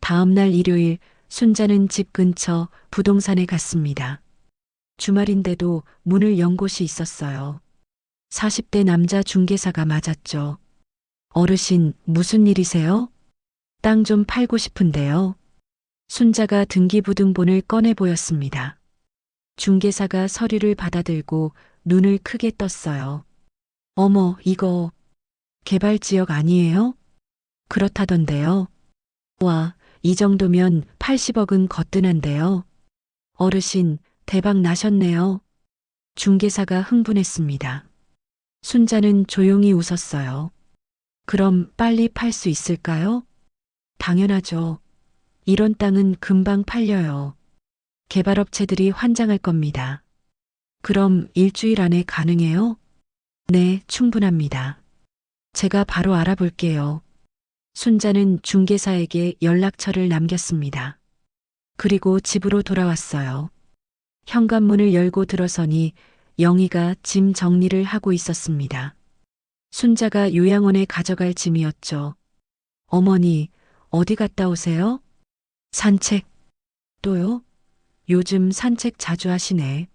다음 날 일요일 순자는 집 근처 부동산에 갔습니다. 주말인데도 문을 연 곳이 있었어요. 40대 남자 중개사가 맞았죠. 어르신, 무슨 일이세요? 땅 좀 팔고 싶은데요. 순자가 등기부등본을 꺼내 보였습니다. 중개사가 서류를 받아들고 눈을 크게 떴어요. 어머, 이거 개발지역 아니에요? 그렇다던데요. 와, 이 정도면 80억은 거뜬한데요. 어르신, 대박 나셨네요. 중개사가 흥분했습니다. 순자는 조용히 웃었어요. 그럼 빨리 팔 수 있을까요? 당연하죠. 이런 땅은 금방 팔려요. 개발업체들이 환장할 겁니다. 그럼 일주일 안에 가능해요? 네, 충분합니다. 제가 바로 알아볼게요. 순자는 중개사에게 연락처를 남겼습니다. 그리고 집으로 돌아왔어요. 현관문을 열고 들어서니 영희가 짐 정리를 하고 있었습니다. 순자가 요양원에 가져갈 짐이었죠. 어머니, 어디 갔다 오세요? 산책. 또요? 요즘 산책 자주 하시네.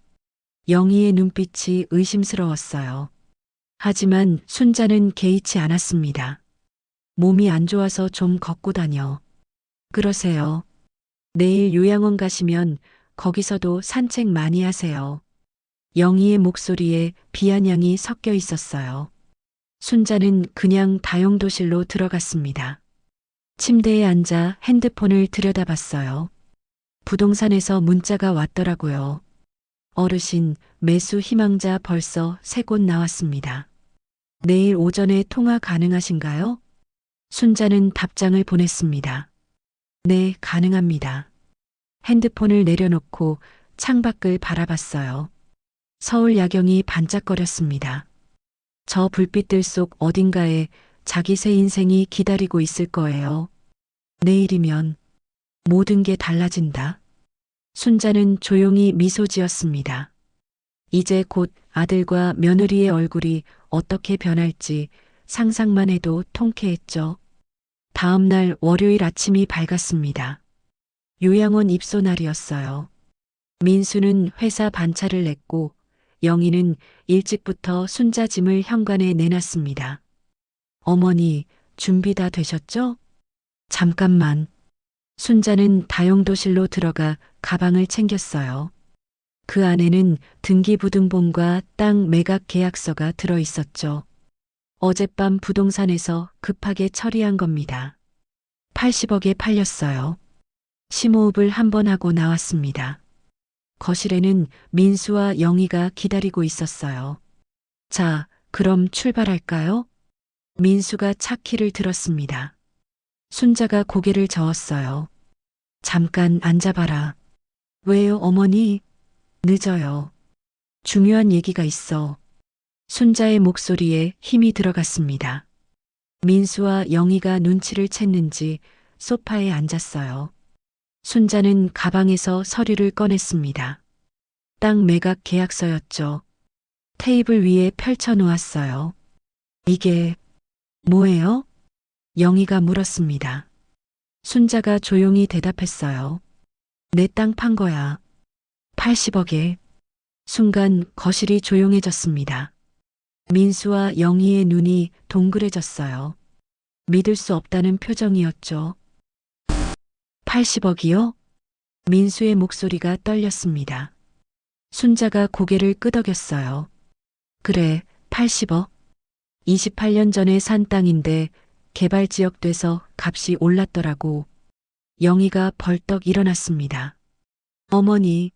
영희의 눈빛이 의심스러웠어요. 하지만 순자는 개의치 않았습니다. 몸이 안 좋아서 좀 걷고 다녀. 그러세요. 내일 요양원 가시면 거기서도 산책 많이 하세요. 영희의 목소리에 비아냥이 섞여 있었어요. 순자는 그냥 다용도실로 들어갔습니다. 침대에 앉아 핸드폰을 들여다봤어요. 부동산에서 문자가 왔더라고요. 어르신, 매수 희망자 벌써 3곳 나왔습니다. 내일 오전에 통화 가능하신가요? 순자는 답장을 보냈습니다. 네, 가능합니다. 핸드폰을 내려놓고 창밖을 바라봤어요. 서울 야경이 반짝거렸습니다. 저 불빛들 속 어딘가에 자기 새 인생이 기다리고 있을 거예요. 내일이면 모든 게 달라진다. 순자는 조용히 미소 지었습니다. 이제 곧 아들과 며느리의 얼굴이 어떻게 변할지 상상만 해도 통쾌했죠. 다음 날 월요일 아침이 밝았습니다. 요양원 입소 날이었어요. 민수는 회사 반차를 냈고 영희는 일찍부터 순자 짐을 현관에 내놨습니다. 어머니, 준비 다 되셨죠? 잠깐만. 순자는 다용도실로 들어가 가방을 챙겼어요. 그 안에는 등기부등본과 땅 매각 계약서가 들어 있었죠. 어젯밤 부동산에서 급하게 처리한 겁니다. 80억에 팔렸어요. 심호흡을 한번 하고 나왔습니다. 거실에는 민수와 영희가 기다리고 있었어요. 자, 그럼 출발할까요? 민수가 차키를 들었습니다. 순자가 고개를 저었어요. 잠깐 앉아봐라. 왜요, 어머니? 늦어요. 중요한 얘기가 있어. 순자의 목소리에 힘이 들어갔습니다. 민수와 영희가 눈치를 챘는지 소파에 앉았어요. 순자는 가방에서 서류를 꺼냈습니다. 땅 매각 계약서였죠. 테이블 위에 펼쳐 놓았어요. 이게 뭐예요? 영희가 물었습니다. 순자가 조용히 대답했어요. 내 땅 판 거야. 80억에. 순간 거실이 조용해졌습니다. 민수와 영희의 눈이 동그래졌어요. 믿을 수 없다는 표정이었죠. 80억이요? 민수의 목소리가 떨렸습니다. 순자가 고개를 끄덕였어요. 그래, 80억. 28년 전에 산 땅인데 개발지역 돼서 값이 올랐더라고. 영희가 벌떡 일어났습니다. 어머니,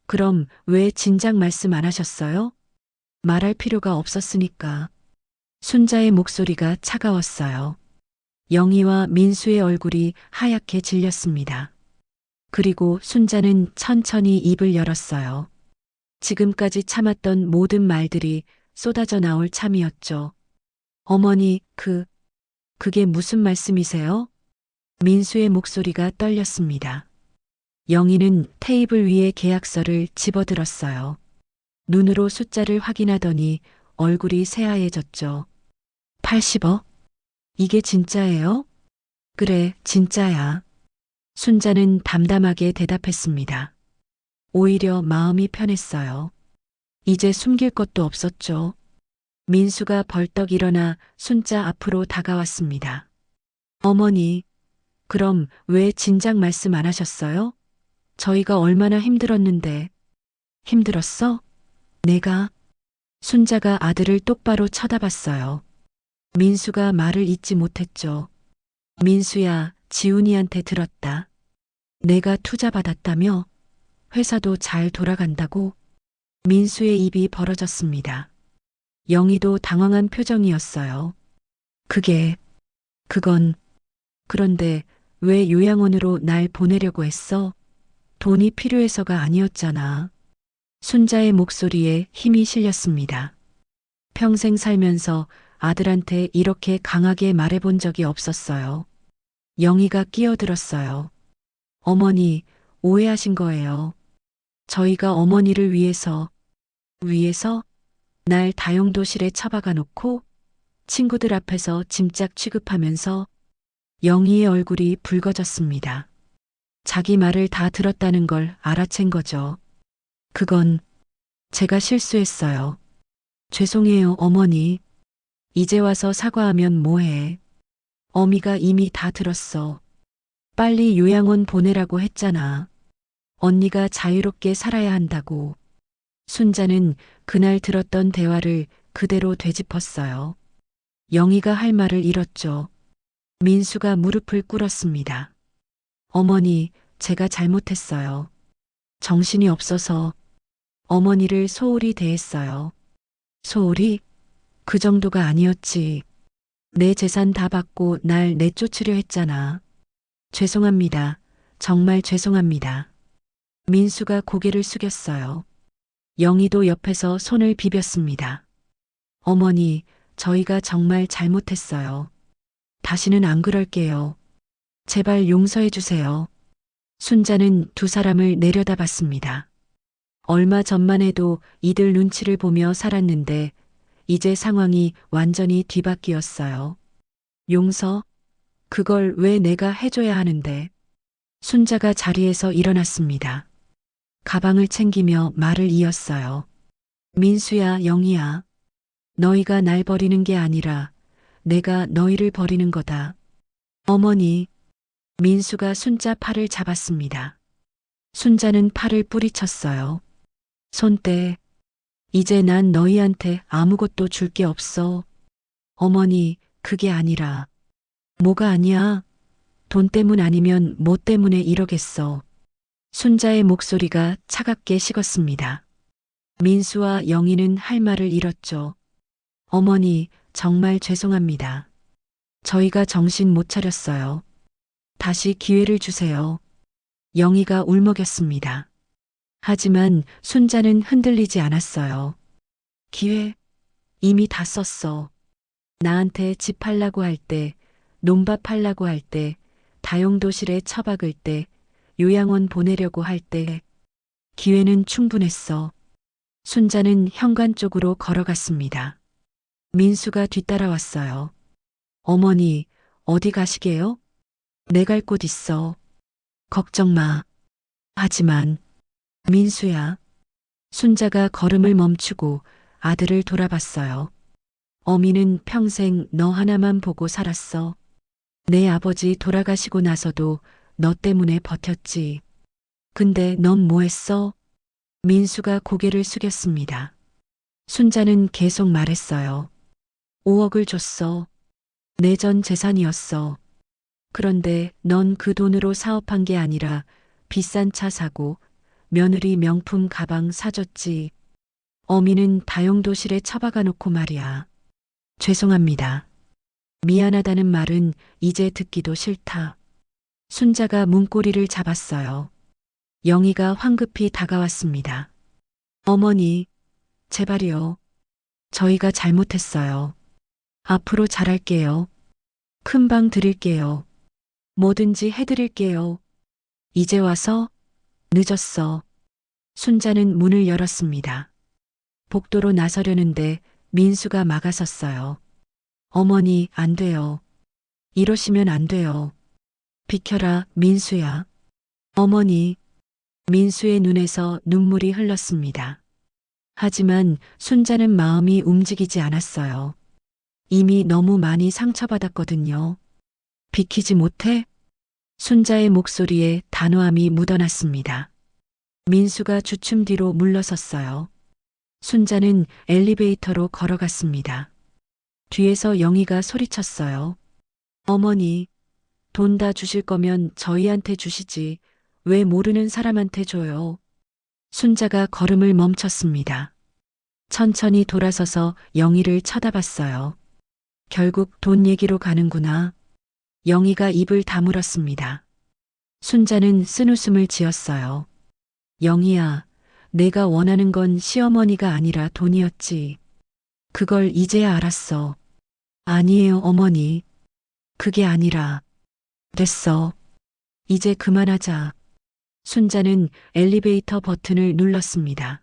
그럼 왜 진작 말씀 안 하셨어요? 말할 필요가 없었으니까. 순자의 목소리가 차가웠어요. 영희와 민수의 얼굴이 하얗게 질렸습니다. 그리고 순자는 천천히 입을 열었어요. 지금까지 참았던 모든 말들이 쏟아져 나올 참이었죠. 어머니, 그게 무슨 말씀이세요? 민수의 목소리가 떨렸습니다. 영희는 테이블 위에 계약서를 집어들었어요. 눈으로 숫자를 확인하더니 얼굴이 새하얘졌죠. 80억? 이게 진짜예요? 그래, 진짜야. 순자는 담담하게 대답했습니다. 오히려 마음이 편했어요. 이제 숨길 것도 없었죠. 민수가 벌떡 일어나 순자 앞으로 다가왔습니다. 어머니, 그럼 왜 진작 말씀 안 하셨어요? 저희가 얼마나 힘들었는데. 힘들었어? 내가? 순자가 아들을 똑바로 쳐다봤어요. 민수가 말을 잇지 못했죠. 민수야, 지훈이한테 들었다. 내가 투자받았다며? 회사도 잘 돌아간다고? 민수의 입이 벌어졌습니다. 영희도 당황한 표정이었어요. 그건, 그런데 왜 요양원으로 날 보내려고 했어? 돈이 필요해서가 아니었잖아. 순자의 목소리에 힘이 실렸습니다. 평생 살면서 아들한테 이렇게 강하게 말해본 적이 없었어요. 영희가 끼어들었어요. 어머니, 오해하신 거예요. 저희가 어머니를 위해서 날 다용도실에 처박아 놓고 친구들 앞에서 짐짝 취급하면서. 영희의 얼굴이 붉어졌습니다. 자기 말을 다 들었다는 걸 알아챈 거죠. 그건 제가 실수했어요. 죄송해요, 어머니. 이제 와서 사과하면 뭐해. 어미가 이미 다 들었어. 빨리 요양원 보내라고 했잖아. 언니가 자유롭게 살아야 한다고. 순자는 그날 들었던 대화를 그대로 되짚었어요. 영희가 할 말을 잃었죠. 민수가 무릎을 꿇었습니다. 어머니, 제가 잘못했어요. 정신이 없어서 어머니를 소홀히 대했어요. 소홀히? 그 정도가 아니었지. 내 재산 다 받고 날 내쫓으려 했잖아. 죄송합니다. 정말 죄송합니다. 민수가 고개를 숙였어요. 영희도 옆에서 손을 비볐습니다. 어머니, 저희가 정말 잘못했어요. 다시는 안 그럴게요. 제발 용서해 주세요. 순자는 두 사람을 내려다봤습니다. 얼마 전만 해도 이들 눈치를 보며 살았는데 이제 상황이 완전히 뒤바뀌었어요. 용서? 그걸 왜 내가 해줘야 하는데? 순자가 자리에서 일어났습니다. 가방을 챙기며 말을 이었어요. 민수야, 영희야. 너희가 날 버리는 게 아니라 내가 너희를 버리는 거다. 어머니. 민수가 순자 팔을 잡았습니다. 순자는 팔을 뿌리쳤어요. 손 떼. 이제 난 너희한테 아무것도 줄 게 없어. 어머니, 그게 아니라. 뭐가 아니야? 돈 때문 아니면 뭐 때문에 이러겠어. 순자의 목소리가 차갑게 식었습니다. 민수와 영희는 할 말을 잃었죠. 어머니, 정말 죄송합니다. 저희가 정신 못 차렸어요. 다시 기회를 주세요. 영희가 울먹였습니다. 하지만 순자는 흔들리지 않았어요. 기회? 이미 다 썼어. 나한테 집 팔라고 할 때, 논밭 팔라고 할 때, 다용도실에 처박을 때, 요양원 보내려고 할 때, 기회는 충분했어. 순자는 현관 쪽으로 걸어갔습니다. 민수가 뒤따라왔어요. 어머니, 어디 가시게요? 내 갈 곳 있어. 걱정 마. 하지만, 민수야. 순자가 걸음을 멈추고 아들을 돌아봤어요. 어미는 평생 너 하나만 보고 살았어. 내 아버지 돌아가시고 나서도 너 때문에 버텼지. 근데 넌 뭐 했어? 민수가 고개를 숙였습니다. 순자는 계속 말했어요. 5억을 줬어. 내 전 재산이었어. 그런데 넌 그 돈으로 사업한 게 아니라 비싼 차 사고 며느리 명품 가방 사줬지. 어미는 다용도실에 처박아 놓고 말이야. 죄송합니다. 미안하다는 말은 이제 듣기도 싫다. 순자가 문고리를 잡았어요. 영희가 황급히 다가왔습니다. 어머니, 제발이요. 저희가 잘못했어요. 앞으로 잘할게요. 큰 방 드릴게요. 뭐든지 해드릴게요. 이제 와서? 늦었어. 순자는 문을 열었습니다. 복도로 나서려는데 민수가 막아섰어요. 어머니, 안 돼요. 이러시면 안 돼요. 비켜라, 민수야. 어머니. 민수의 눈에서 눈물이 흘렀습니다. 하지만 순자는 마음이 움직이지 않았어요. 이미 너무 많이 상처받았거든요. 비키지 못해? 순자의 목소리에 단호함이 묻어났습니다. 민수가 주춤 뒤로 물러섰어요. 순자는 엘리베이터로 걸어갔습니다. 뒤에서 영희가 소리쳤어요. 어머니, 돈 다 주실 거면 저희한테 주시지. 왜 모르는 사람한테 줘요? 순자가 걸음을 멈췄습니다. 천천히 돌아서서 영희를 쳐다봤어요. 결국 돈 얘기로 가는구나. 영희가 입을 다물었습니다. 순자는 쓴웃음을 지었어요. 영희야, 내가 원하는 건 시어머니가 아니라 돈이었지. 그걸 이제야 알았어. 아니에요, 어머니. 그게 아니라. 됐어. 이제 그만하자. 순자는 엘리베이터 버튼을 눌렀습니다.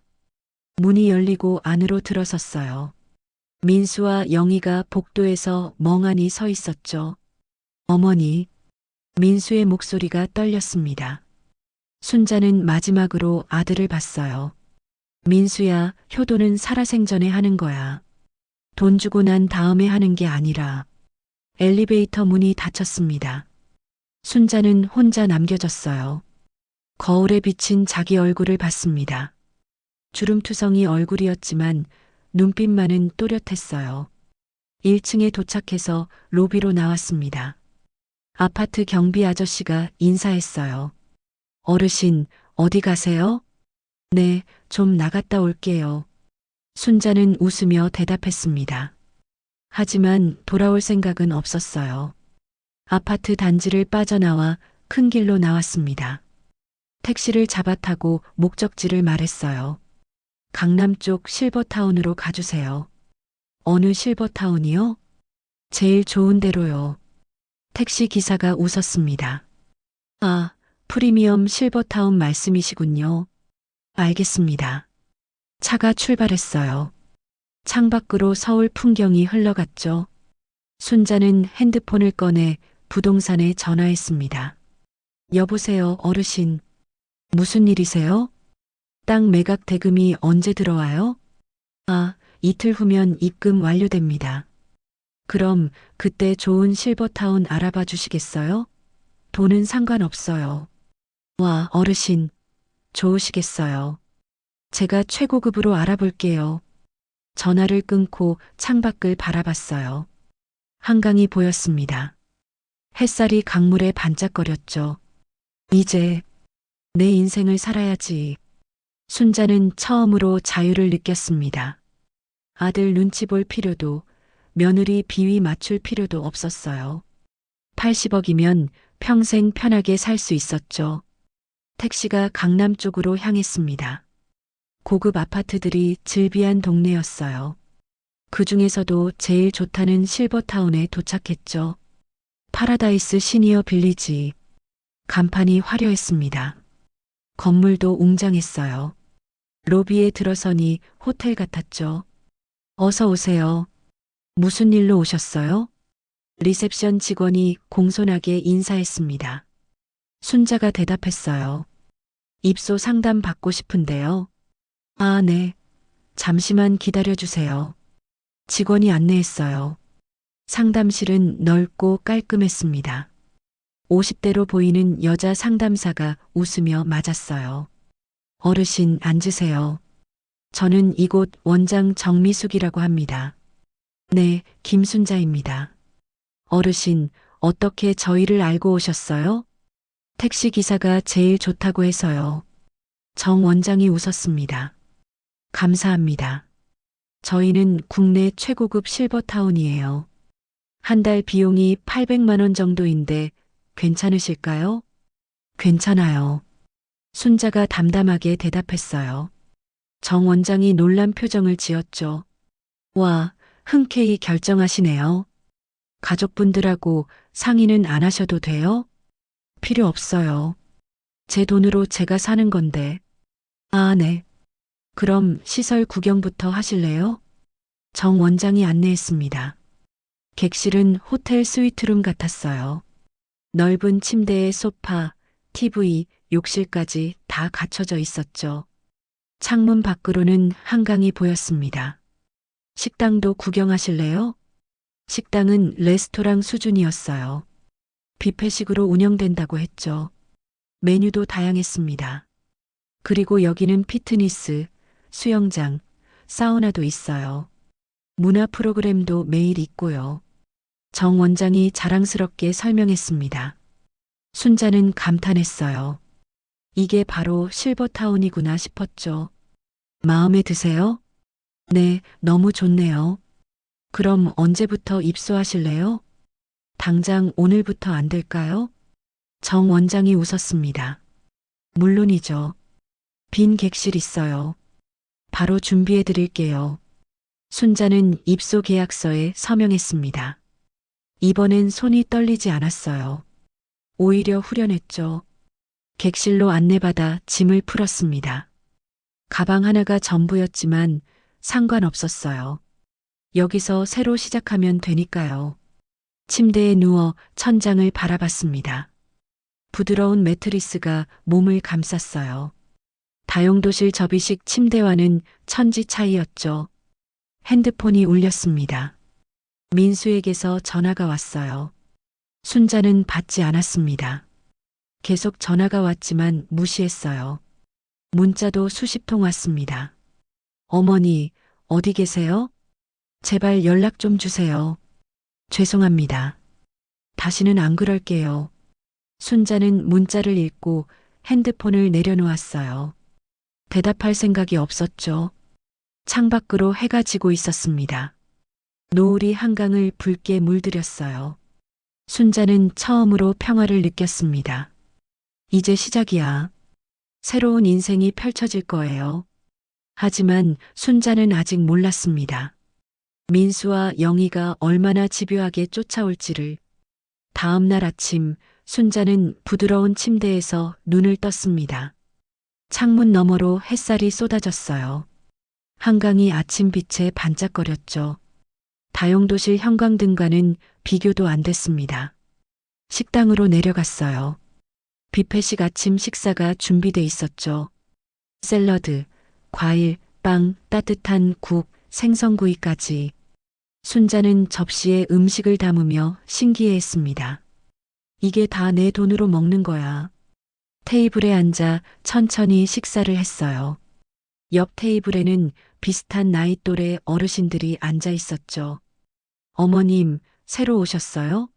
문이 열리고 안으로 들어섰어요. 민수와 영희가 복도에서 멍하니 서 있었죠. 어머니. 민수의 목소리가 떨렸습니다. 순자는 마지막으로 아들을 봤어요. 민수야, 효도는 살아생전에 하는 거야. 돈 주고 난 다음에 하는 게 아니라. 엘리베이터 문이 닫혔습니다. 순자는 혼자 남겨졌어요. 거울에 비친 자기 얼굴을 봤습니다. 주름투성이 얼굴이었지만 눈빛만은 또렷했어요. 1층에 도착해서 로비로 나왔습니다. 아파트 경비 아저씨가 인사했어요. 어르신, 어디 가세요? 네, 좀 나갔다 올게요. 순자는 웃으며 대답했습니다. 하지만 돌아올 생각은 없었어요. 아파트 단지를 빠져나와 큰 길로 나왔습니다. 택시를 잡아 타고 목적지를 말했어요. 강남 쪽 실버타운으로 가주세요. 어느 실버타운이요? 제일 좋은 데로요. 택시 기사가 웃었습니다. 아, 프리미엄 실버타운 말씀이시군요. 알겠습니다. 차가 출발했어요. 창밖으로 서울 풍경이 흘러갔죠. 순자는 핸드폰을 꺼내 부동산에 전화했습니다. 여보세요, 어르신. 무슨 일이세요? 땅 매각 대금이 언제 들어와요? 아, 이틀 후면 입금 완료됩니다. 그럼 그때 좋은 실버타운 알아봐 주시겠어요? 돈은 상관없어요. 와, 어르신. 좋으시겠어요. 제가 최고급으로 알아볼게요. 전화를 끊고 창밖을 바라봤어요. 한강이 보였습니다. 햇살이 강물에 반짝거렸죠. 이제 내 인생을 살아야지. 순자는 처음으로 자유를 느꼈습니다. 아들 눈치 볼 필요도, 며느리 비위 맞출 필요도 없었어요. 80억이면 평생 편하게 살 수 있었죠. 택시가 강남 쪽으로 향했습니다. 고급 아파트들이 즐비한 동네였어요. 그 중에서도 제일 좋다는 실버타운에 도착했죠. 파라다이스 시니어 빌리지. 간판이 화려했습니다. 건물도 웅장했어요. 로비에 들어서니 호텔 같았죠. 어서 오세요. 무슨 일로 오셨어요? 리셉션 직원이 공손하게 인사했습니다. 순자가 대답했어요. 입소 상담 받고 싶은데요. 아, 네. 잠시만 기다려주세요. 직원이 안내했어요. 상담실은 넓고 깔끔했습니다. 50대로 보이는 여자 상담사가 웃으며 맞았어요. 어르신 앉으세요. 저는 이곳 원장 정미숙이라고 합니다. 네, 김순자입니다. 어르신, 어떻게 저희를 알고 오셨어요? 택시기사가 제일 좋다고 해서요. 정 원장이 웃었습니다. 감사합니다. 저희는 국내 최고급 실버타운이에요. 한 달 비용이 800만 원 정도인데 괜찮으실까요? 괜찮아요. 순자가 담담하게 대답했어요. 정 원장이 놀란 표정을 지었죠. 와, 흔쾌히 결정하시네요. 가족분들하고 상의는 안 하셔도 돼요? 필요 없어요. 제 돈으로 제가 사는 건데. 아, 네. 그럼 시설 구경부터 하실래요? 정 원장이 안내했습니다. 객실은 호텔 스위트룸 같았어요. 넓은 침대에 소파, TV, 욕실까지 다 갖춰져 있었죠. 창문 밖으로는 한강이 보였습니다. 식당도 구경하실래요? 식당은 레스토랑 수준이었어요. 뷔페식으로 운영된다고 했죠. 메뉴도 다양했습니다. 그리고 여기는 피트니스, 수영장, 사우나도 있어요. 문화 프로그램도 매일 있고요. 정 원장이 자랑스럽게 설명했습니다. 순자는 감탄했어요. 이게 바로 실버타운이구나 싶었죠. 마음에 드세요? 네, 너무 좋네요. 그럼 언제부터 입소하실래요? 당장 오늘부터 안 될까요? 정 원장이 웃었습니다. 물론이죠. 빈 객실 있어요. 바로 준비해 드릴게요. 순자는 입소 계약서에 서명했습니다. 이번엔 손이 떨리지 않았어요. 오히려 후련했죠. 객실로 안내받아 짐을 풀었습니다. 가방 하나가 전부였지만 상관없었어요. 여기서 새로 시작하면 되니까요. 침대에 누워 천장을 바라봤습니다. 부드러운 매트리스가 몸을 감쌌어요. 다용도실 접이식 침대와는 천지 차이였죠. 핸드폰이 울렸습니다. 민수에게서 전화가 왔어요. 순자는 받지 않았습니다. 계속 전화가 왔지만 무시했어요. 문자도 수십 통 왔습니다. 어머니, 어디 계세요? 제발 연락 좀 주세요. 죄송합니다. 다시는 안 그럴게요. 순자는 문자를 읽고 핸드폰을 내려놓았어요. 대답할 생각이 없었죠. 창밖으로 해가 지고 있었습니다. 노을이 한강을 붉게 물들였어요. 순자는 처음으로 평화를 느꼈습니다. 이제 시작이야. 새로운 인생이 펼쳐질 거예요. 하지만 순자는 아직 몰랐습니다. 민수와 영희가 얼마나 집요하게 쫓아올지를. 다음 날 아침 순자는 부드러운 침대에서 눈을 떴습니다. 창문 너머로 햇살이 쏟아졌어요. 한강이 아침빛에 반짝거렸죠. 다용도실 형광등과는 비교도 안 됐습니다. 식당으로 내려갔어요. 뷔페식 아침 식사가 준비돼 있었죠. 샐러드, 과일, 빵, 따뜻한 국, 생선구이까지. 순자는 접시에 음식을 담으며 신기해했습니다. 이게 다 내 돈으로 먹는 거야. 테이블에 앉아 천천히 식사를 했어요. 옆 테이블에는 비슷한 나이 또래 어르신들이 앉아 있었죠. 어머님, 새로 오셨어요?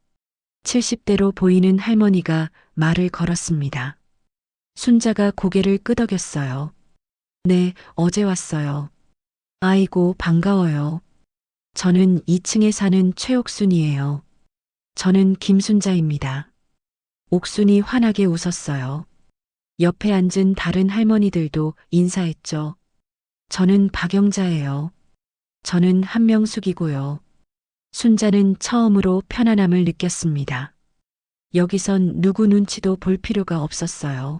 70대로 보이는 할머니가 말을 걸었습니다. 순자가 고개를 끄덕였어요. 네, 어제 왔어요. 아이고, 반가워요. 저는 2층에 사는 최옥순이에요. 저는 김순자입니다. 옥순이 환하게 웃었어요. 옆에 앉은 다른 할머니들도 인사했죠. 저는 박영자예요. 저는 한명숙이고요. 순자는 처음으로 편안함을 느꼈습니다. 여기선 누구 눈치도 볼 필요가 없었어요.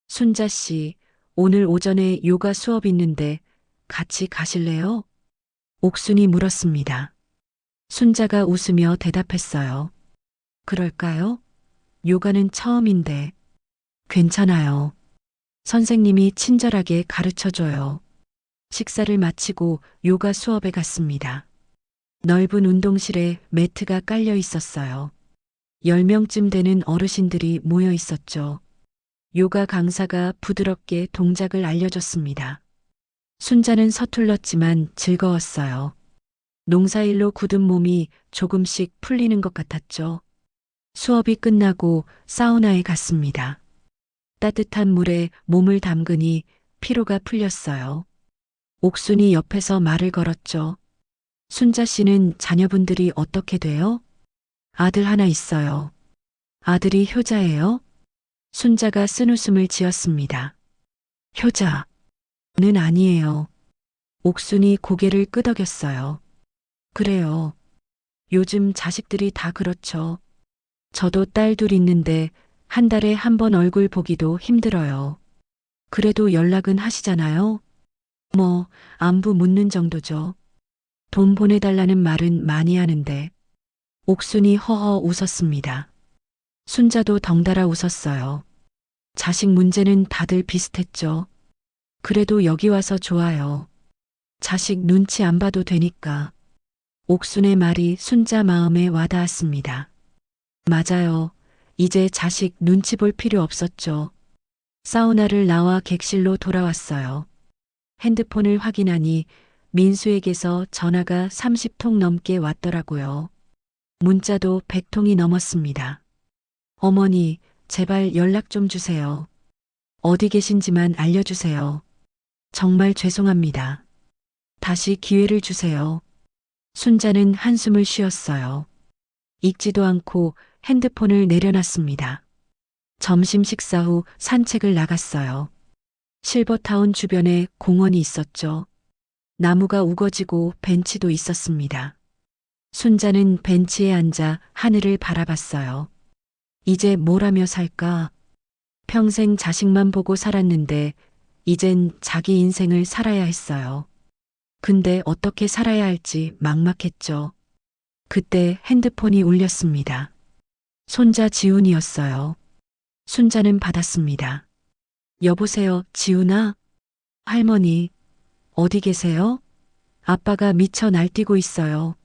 순자 씨, 오늘 오전에 요가 수업 있는데 같이 가실래요? 옥순이 물었습니다. 순자가 웃으며 대답했어요. 그럴까요? 요가는 처음인데. 괜찮아요. 선생님이 친절하게 가르쳐줘요. 식사를 마치고 요가 수업에 갔습니다. 넓은 운동실에 매트가 깔려 있었어요. 10명쯤 되는 어르신들이 모여 있었죠. 요가 강사가 부드럽게 동작을 알려줬습니다. 순자는 서툴렀지만 즐거웠어요. 농사일로 굳은 몸이 조금씩 풀리는 것 같았죠. 수업이 끝나고 사우나에 갔습니다. 따뜻한 물에 몸을 담그니 피로가 풀렸어요. 옥순이 옆에서 말을 걸었죠. 순자 씨는 자녀분들이 어떻게 돼요? 아들 하나 있어요. 아들이 효자예요? 순자가 쓴웃음을 지었습니다. 효자는 아니에요. 옥순이 고개를 끄덕였어요. 그래요. 요즘 자식들이 다 그렇죠. 저도 딸 둘 있는데 한 달에 한 번 얼굴 보기도 힘들어요. 그래도 연락은 하시잖아요. 뭐 안부 묻는 정도죠. 돈 보내달라는 말은 많이 하는데 옥순이 허허 웃었습니다. 순자도 덩달아 웃었어요. 자식 문제는 다들 비슷했죠. 그래도 여기 와서 좋아요. 자식 눈치 안 봐도 되니까. 옥순의 말이 순자 마음에 와닿았습니다. 맞아요. 이제 자식 눈치 볼 필요 없었죠. 사우나를 나와 객실로 돌아왔어요. 핸드폰을 확인하니 민수에게서 전화가 30통 넘게 왔더라고요. 문자도 100통이 넘었습니다. 어머니, 제발 연락 좀 주세요. 어디 계신지만 알려주세요. 정말 죄송합니다. 다시 기회를 주세요. 순자는 한숨을 쉬었어요. 읽지도 않고 핸드폰을 내려놨습니다. 점심 식사 후 산책을 나갔어요. 실버타운 주변에 공원이 있었죠. 나무가 우거지고 벤치도 있었습니다. 순자는 벤치에 앉아 하늘을 바라봤어요. 이제 뭘 하며 살까? 평생 자식만 보고 살았는데 이젠 자기 인생을 살아야 했어요. 근데 어떻게 살아야 할지 막막했죠. 그때 핸드폰이 울렸습니다. 손자 지훈이었어요. 순자는 받았습니다. 여보세요, 지훈아? 할머니, 어디 계세요? 아빠가 미쳐 날뛰고 있어요.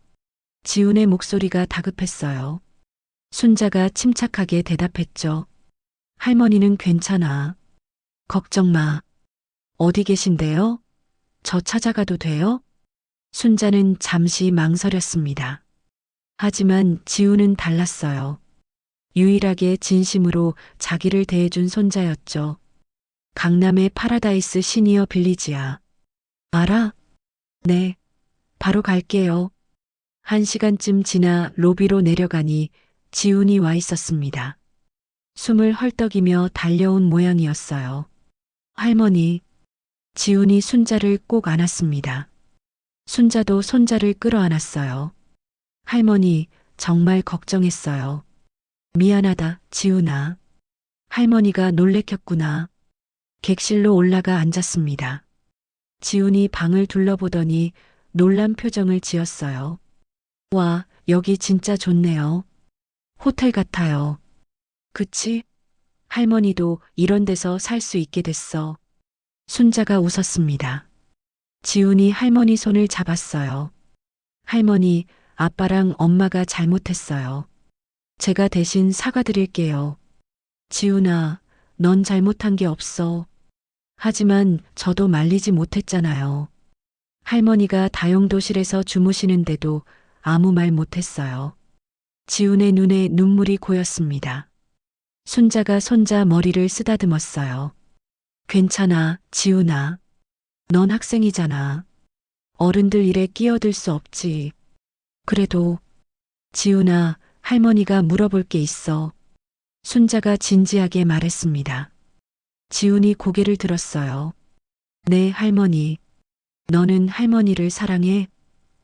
지훈의 목소리가 다급했어요. 순자가 침착하게 대답했죠. 할머니는 괜찮아. 걱정 마. 어디 계신데요? 저 찾아가도 돼요? 순자는 잠시 망설였습니다. 하지만 지훈은 달랐어요. 유일하게 진심으로 자기를 대해준 손자였죠. 강남의 파라다이스 시니어 빌리지야. 알아? 네. 바로 갈게요. 1시간쯤 지나 로비로 내려가니 지훈이 와 있었습니다. 숨을 헐떡이며 달려온 모양이었어요. 할머니. 지훈이 순자를 꼭 안았습니다. 순자도 손자를 끌어안았어요. 할머니, 정말 걱정했어요. 미안하다, 지훈아. 할머니가 놀래켰구나. 객실로 올라가 앉았습니다. 지훈이 방을 둘러보더니 놀란 표정을 지었어요. 와, 여기 진짜 좋네요. 호텔 같아요. 그치? 할머니도 이런 데서 살 수 있게 됐어. 순자가 웃었습니다. 지훈이 할머니 손을 잡았어요. 할머니, 아빠랑 엄마가 잘못했어요. 제가 대신 사과드릴게요. 지훈아, 넌 잘못한 게 없어. 하지만 저도 말리지 못했잖아요. 할머니가 다용도실에서 주무시는데도 아무 말 못했어요. 지훈의 눈에 눈물이 고였습니다. 순자가 손자 머리를 쓰다듬었어요. 괜찮아, 지훈아. 넌 학생이잖아. 어른들 일에 끼어들 수 없지. 그래도, 지훈아, 할머니가 물어볼 게 있어. 순자가 진지하게 말했습니다. 지훈이 고개를 들었어요. 네, 할머니. 너는 할머니를 사랑해?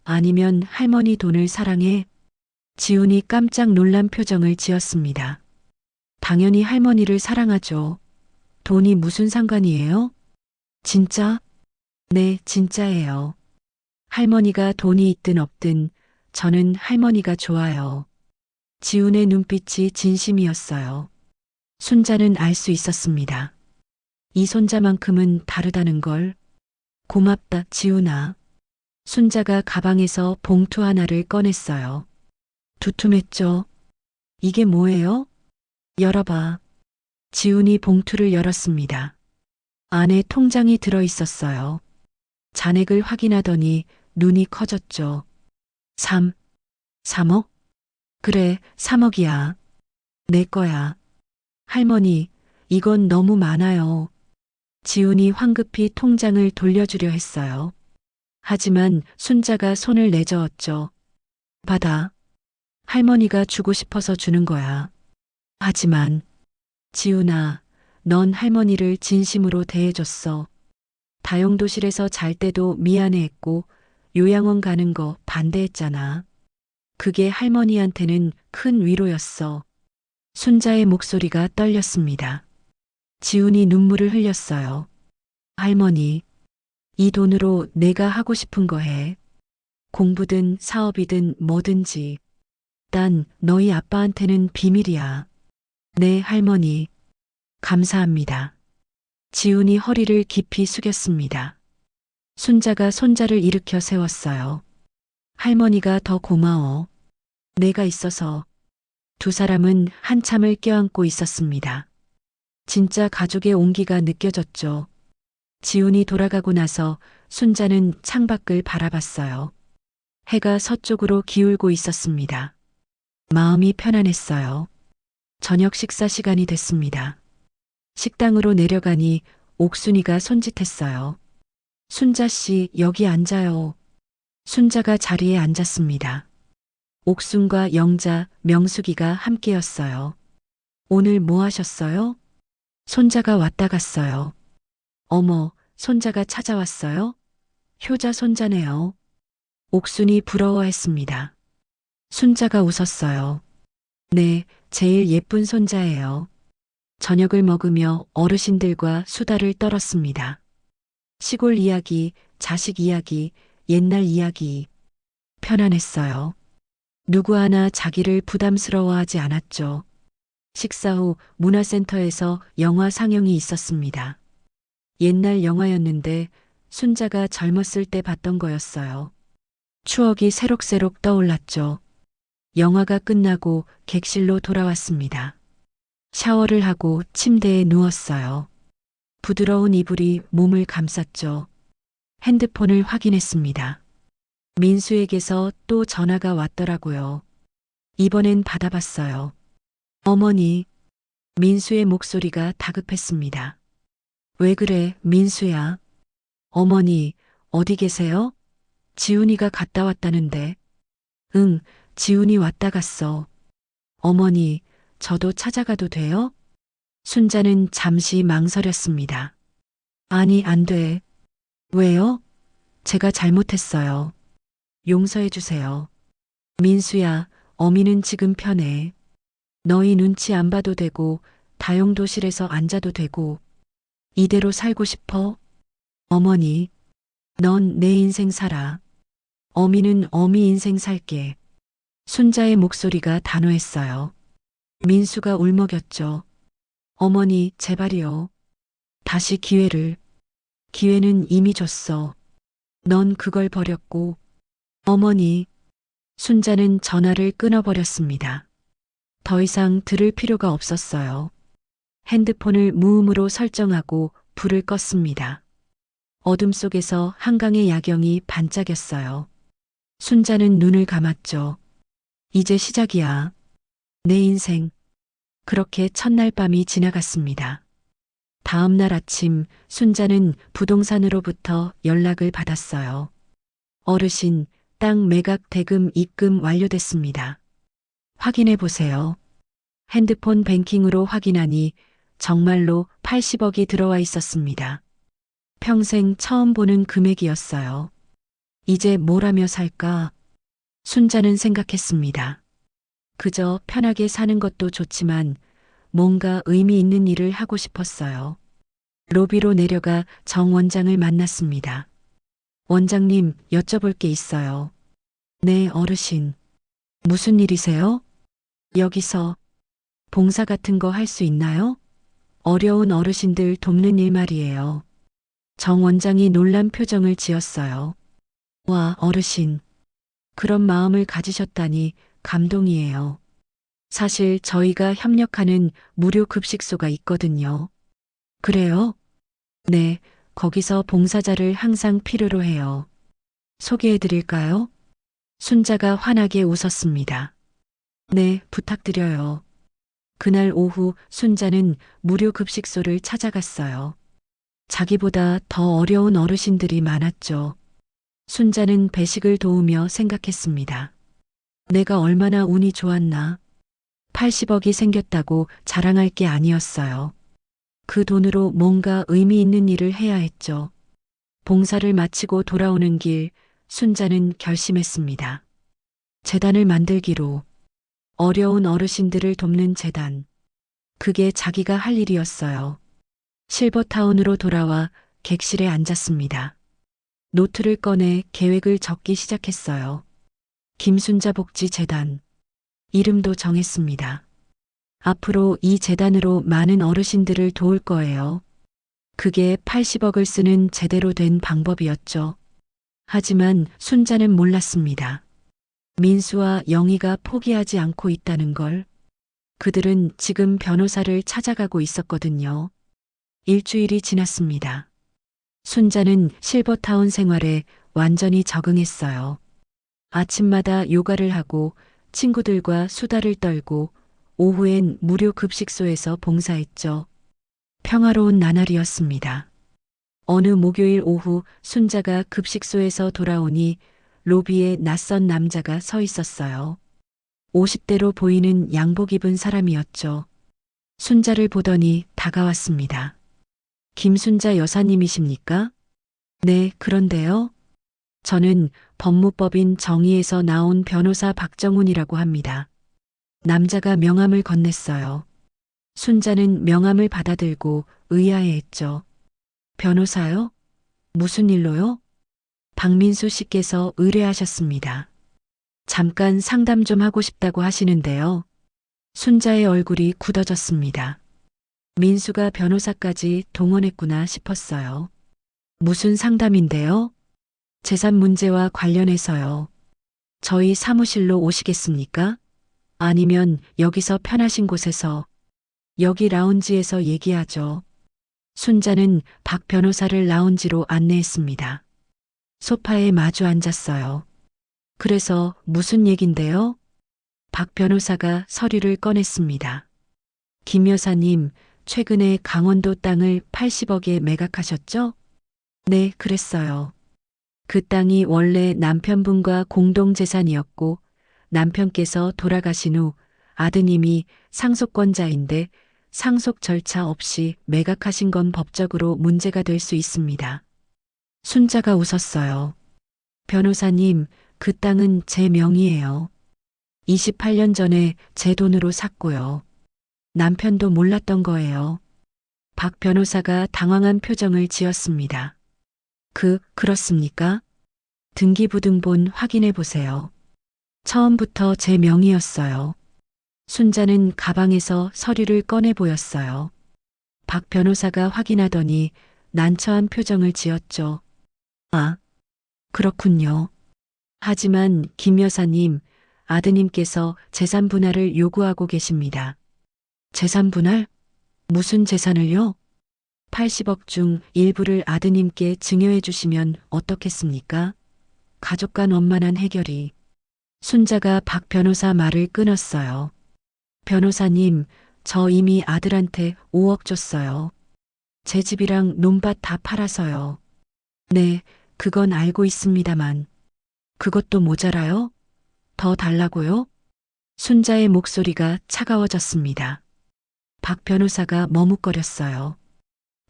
아니면 할머니 돈을 사랑해? 지훈이 깜짝 놀란 표정을 지었습니다. 당연히 할머니를 사랑하죠. 돈이 무슨 상관이에요? 진짜? 네, 진짜예요. 할머니가 돈이 있든 없든 저는 할머니가 좋아요. 지훈의 눈빛이 진심이었어요. 순자는 알 수 있었습니다. 이 손자만큼은 다르다는 걸. 고맙다, 지훈아. 순자가 가방에서 봉투 하나를 꺼냈어요. 두툼했죠? 이게 뭐예요? 열어봐. 지훈이 봉투를 열었습니다. 안에 통장이 들어 있었어요. 잔액을 확인하더니 눈이 커졌죠. 3억? 그래, 3억이야. 내 거야. 할머니, 이건 너무 많아요. 지훈이 황급히 통장을 돌려주려 했어요. 하지만 순자가 손을 내저었죠. 받아. 할머니가 주고 싶어서 주는 거야. 하지만, 지훈아, 넌 할머니를 진심으로 대해줬어. 다용도실에서 잘 때도 미안해했고 요양원 가는 거 반대했잖아. 그게 할머니한테는 큰 위로였어. 순자의 목소리가 떨렸습니다. 지훈이 눈물을 흘렸어요. 할머니, 이 돈으로 내가 하고 싶은 거 해. 공부든 사업이든 뭐든지. 딴 너희 아빠한테는 비밀이야. 네, 할머니. 감사합니다. 지훈이 허리를 깊이 숙였습니다. 순자가 손자를 일으켜 세웠어요. 할머니가 더 고마워. 내가 있어서. 두 사람은 한참을 껴안고 있었습니다. 진짜 가족의 온기가 느껴졌죠. 지훈이 돌아가고 나서 순자는 창밖을 바라봤어요. 해가 서쪽으로 기울고 있었습니다. 마음이 편안했어요. 저녁 식사 시간이 됐습니다. 식당으로 내려가니 옥순이가 손짓했어요. 순자 씨, 여기 앉아요. 순자가 자리에 앉았습니다. 옥순과 영자, 명숙이가 함께였어요. 오늘 뭐 하셨어요? 손자가 왔다 갔어요. 어머, 손자가 찾아왔어요? 효자 손자네요. 옥순이 부러워했습니다. 순자가 웃었어요. 네, 제일 예쁜 손자예요. 저녁을 먹으며 어르신들과 수다를 떨었습니다. 시골 이야기, 자식 이야기, 옛날 이야기. 편안했어요. 누구 하나 자기를 부담스러워하지 않았죠. 식사 후 문화센터에서 영화 상영이 있었습니다. 옛날 영화였는데 순자가 젊었을 때 봤던 거였어요. 추억이 새록새록 떠올랐죠. 영화가 끝나고 객실로 돌아왔습니다. 샤워를 하고 침대에 누웠어요. 부드러운 이불이 몸을 감쌌죠. 핸드폰을 확인했습니다. 민수에게서 또 전화가 왔더라고요. 이번엔 받아봤어요. 어머니, 민수의 목소리가 다급했습니다. 왜 그래, 민수야? 어머니, 어디 계세요? 지훈이가 갔다 왔다는데. 응, 지훈이 왔다 갔어. 어머니, 저도 찾아가도 돼요? 순자는 잠시 망설였습니다. 아니, 안 돼. 왜요? 제가 잘못했어요. 용서해 주세요. 민수야, 어미는 지금 편해. 너희 눈치 안 봐도 되고, 다용도실에서 앉아도 되고, 이대로 살고 싶어? 어머니, 넌 내 인생 살아. 어미는 어미 인생 살게. 순자의 목소리가 단호했어요. 민수가 울먹였죠. 어머니, 제발이요. 다시 기회를. 기회는 이미 줬어. 넌 그걸 버렸고. 어머니. 순자는 전화를 끊어버렸습니다. 더 이상 들을 필요가 없었어요. 핸드폰을 무음으로 설정하고 불을 껐습니다. 어둠 속에서 한강의 야경이 반짝였어요. 순자는 눈을 감았죠. 이제 시작이야. 내 인생. 그렇게 첫날 밤이 지나갔습니다. 다음 날 아침 순자는 부동산으로부터 연락을 받았어요. 어르신, 땅 매각 대금 입금 완료됐습니다. 확인해 보세요. 핸드폰 뱅킹으로 확인하니 정말로 80억이 들어와 있었습니다. 평생 처음 보는 금액이었어요. 이제 뭘 하며 살까? 순자는 생각했습니다. 그저 편하게 사는 것도 좋지만 뭔가 의미 있는 일을 하고 싶었어요. 로비로 내려가 정 원장을 만났습니다. 원장님, 여쭤볼 게 있어요. 네, 어르신. 무슨 일이세요? 여기서 봉사 같은 거 할 수 있나요? 어려운 어르신들 돕는 일 말이에요. 정 원장이 놀란 표정을 지었어요. 와, 어르신. 그런 마음을 가지셨다니 감동이에요. 사실 저희가 협력하는 무료 급식소가 있거든요. 그래요? 네, 거기서 봉사자를 항상 필요로 해요. 소개해 드릴까요? 순자가 환하게 웃었습니다. 네, 부탁드려요. 그날 오후 순자는 무료 급식소를 찾아갔어요. 자기보다 더 어려운 어르신들이 많았죠. 순자는 배식을 도우며 생각했습니다. 내가 얼마나 운이 좋았나. 80억이 생겼다고 자랑할 게 아니었어요. 그 돈으로 뭔가 의미 있는 일을 해야 했죠. 봉사를 마치고 돌아오는 길, 순자는 결심했습니다. 재단을 만들기로. 어려운 어르신들을 돕는 재단. 그게 자기가 할 일이었어요. 실버타운으로 돌아와 객실에 앉았습니다. 노트를 꺼내 계획을 적기 시작했어요. 김순자 복지 재단. 이름도 정했습니다. 앞으로 이 재단으로 많은 어르신들을 도울 거예요. 그게 80억을 쓰는 제대로 된 방법이었죠. 하지만 순자는 몰랐습니다. 민수와 영희가 포기하지 않고 있다는 걸. 그들은 지금 변호사를 찾아가고 있었거든요. 일주일이 지났습니다. 순자는 실버타운 생활에 완전히 적응했어요. 아침마다 요가를 하고 친구들과 수다를 떨고 오후엔 무료 급식소에서 봉사했죠. 평화로운 나날이었습니다. 어느 목요일 오후 순자가 급식소에서 돌아오니 로비에 낯선 남자가 서 있었어요. 50대로 보이는 양복 입은 사람이었죠. 순자를 보더니 다가왔습니다. 김순자 여사님이십니까? 네, 그런데요. 저는 법무법인 정의에서 나온 변호사 박정훈이라고 합니다. 남자가 명함을 건넸어요. 순자는 명함을 받아들고 의아해했죠. 변호사요? 무슨 일로요? 박민수 씨께서 의뢰하셨습니다. 잠깐 상담 좀 하고 싶다고 하시는데요. 순자의 얼굴이 굳어졌습니다. 민수가 변호사까지 동원했구나 싶었어요. 무슨 상담인데요? 재산 문제와 관련해서요. 저희 사무실로 오시겠습니까? 아니면 여기서 편하신 곳에서, 여기 라운지에서 얘기하죠. 순자는 박 변호사를 라운지로 안내했습니다. 소파에 마주 앉았어요. 그래서 무슨 얘긴데요? 박 변호사가 서류를 꺼냈습니다. 김 여사님, 최근에 강원도 땅을 80억에 매각하셨죠? 네, 그랬어요. 그 땅이 원래 남편분과 공동재산이었고 남편께서 돌아가신 후 아드님이 상속권자인데 상속 절차 없이 매각하신 건 법적으로 문제가 될 수 있습니다. 순자가 웃었어요. 변호사님, 그 땅은 제 명의예요. 28년 전에 제 돈으로 샀고요. 남편도 몰랐던 거예요. 박 변호사가 당황한 표정을 지었습니다. 그렇습니까? 등기부등본 확인해 보세요. 처음부터 제 명의였어요. 순자는 가방에서 서류를 꺼내 보였어요. 박 변호사가 확인하더니 난처한 표정을 지었죠. 아, 그렇군요. 하지만 김 여사님, 아드님께서 재산 분할을 요구하고 계십니다. 재산 분할? 무슨 재산을요? 80억 중 일부를 아드님께 증여해 주시면 어떻겠습니까? 가족 간 원만한 해결이. 순자가 박 변호사 말을 끊었어요. 변호사님, 저 이미 아들한테 5억 줬어요. 제 집이랑 논밭 다 팔아서요. 네, 그건 알고 있습니다만. 그것도 모자라요? 더 달라고요? 순자의 목소리가 차가워졌습니다. 박 변호사가 머뭇거렸어요.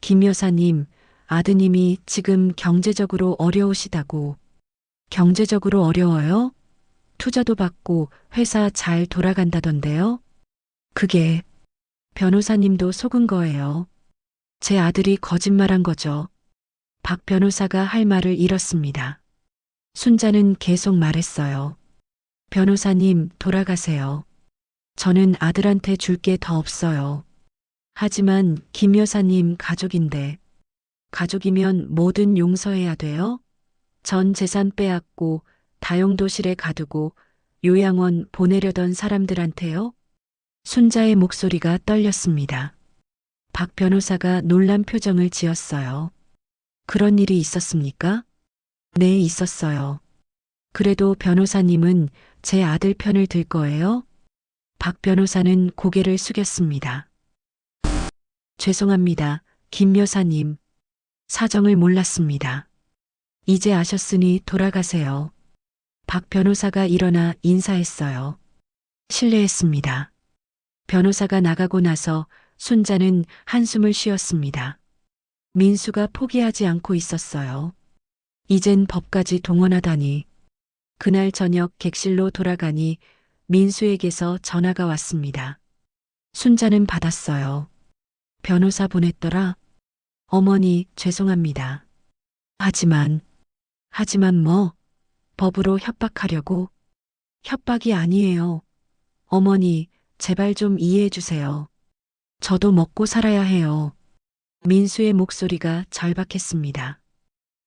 김 여사님, 아드님이 지금 경제적으로 어려우시다고. 경제적으로 어려워요? 투자도 받고 회사 잘 돌아간다던데요? 그게 변호사님도 속은 거예요. 제 아들이 거짓말한 거죠. 박 변호사가 할 말을 잃었습니다. 순자는 계속 말했어요. 변호사님, 돌아가세요. 저는 아들한테 줄 게 더 없어요. 하지만 김 여사님 가족인데, 가족이면 뭐든 용서해야 돼요? 전 재산 빼앗고 다용도실에 가두고 요양원 보내려던 사람들한테요? 순자의 목소리가 떨렸습니다. 박 변호사가 놀란 표정을 지었어요. 그런 일이 있었습니까? 네, 있었어요. 그래도 변호사님은 제 아들 편을 들 거예요? 박 변호사는 고개를 숙였습니다. 죄송합니다, 김 여사님. 사정을 몰랐습니다. 이제 아셨으니 돌아가세요. 박 변호사가 일어나 인사했어요. 실례했습니다. 변호사가 나가고 나서 순자는 한숨을 쉬었습니다. 민수가 포기하지 않고 있었어요. 이젠 법까지 동원하다니. 그날 저녁 객실로 돌아가니 민수에게서 전화가 왔습니다. 순자는 받았어요. 변호사 보냈더라. 어머니, 죄송합니다. 하지만 뭐, 법으로 협박하려고? 협박이 아니에요. 어머니, 제발 좀 이해해 주세요. 저도 먹고 살아야 해요. 민수의 목소리가 절박했습니다.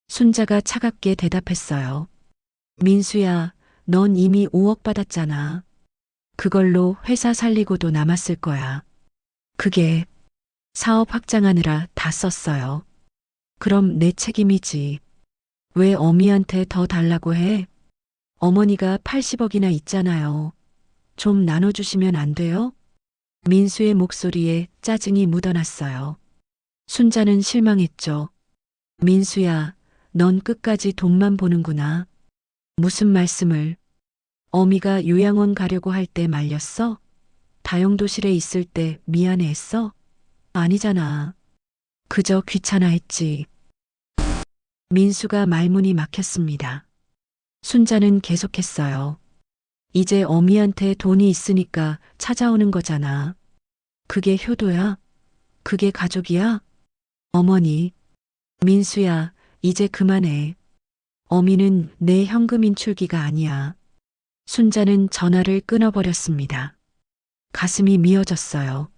순자가 차갑게 대답했어요. 민수야, 넌 이미 5억 받았잖아. 그걸로 회사 살리고도 남았을 거야. 그게 사업 확장하느라 다 썼어요. 그럼 내 책임이지. 왜 어미한테 더 달라고 해? 어머니가 80억이나 있잖아요. 좀 나눠주시면 안 돼요? 민수의 목소리에 짜증이 묻어났어요. 순자는 실망했죠. 민수야, 넌 끝까지 돈만 보는구나. 무슨 말씀을? 어미가 요양원 가려고 할 때 말렸어? 다용도실에 있을 때 미안해했어? 아니잖아. 그저 귀찮아했지. 민수가 말문이 막혔습니다. 순자는 계속했어요. 이제 어미한테 돈이 있으니까 찾아오는 거잖아. 그게 효도야? 그게 가족이야? 어머니, 민수야, 이제 그만해. 어미는 내 현금 인출기가 아니야. 순자는 전화를 끊어버렸습니다. 가슴이 미어졌어요.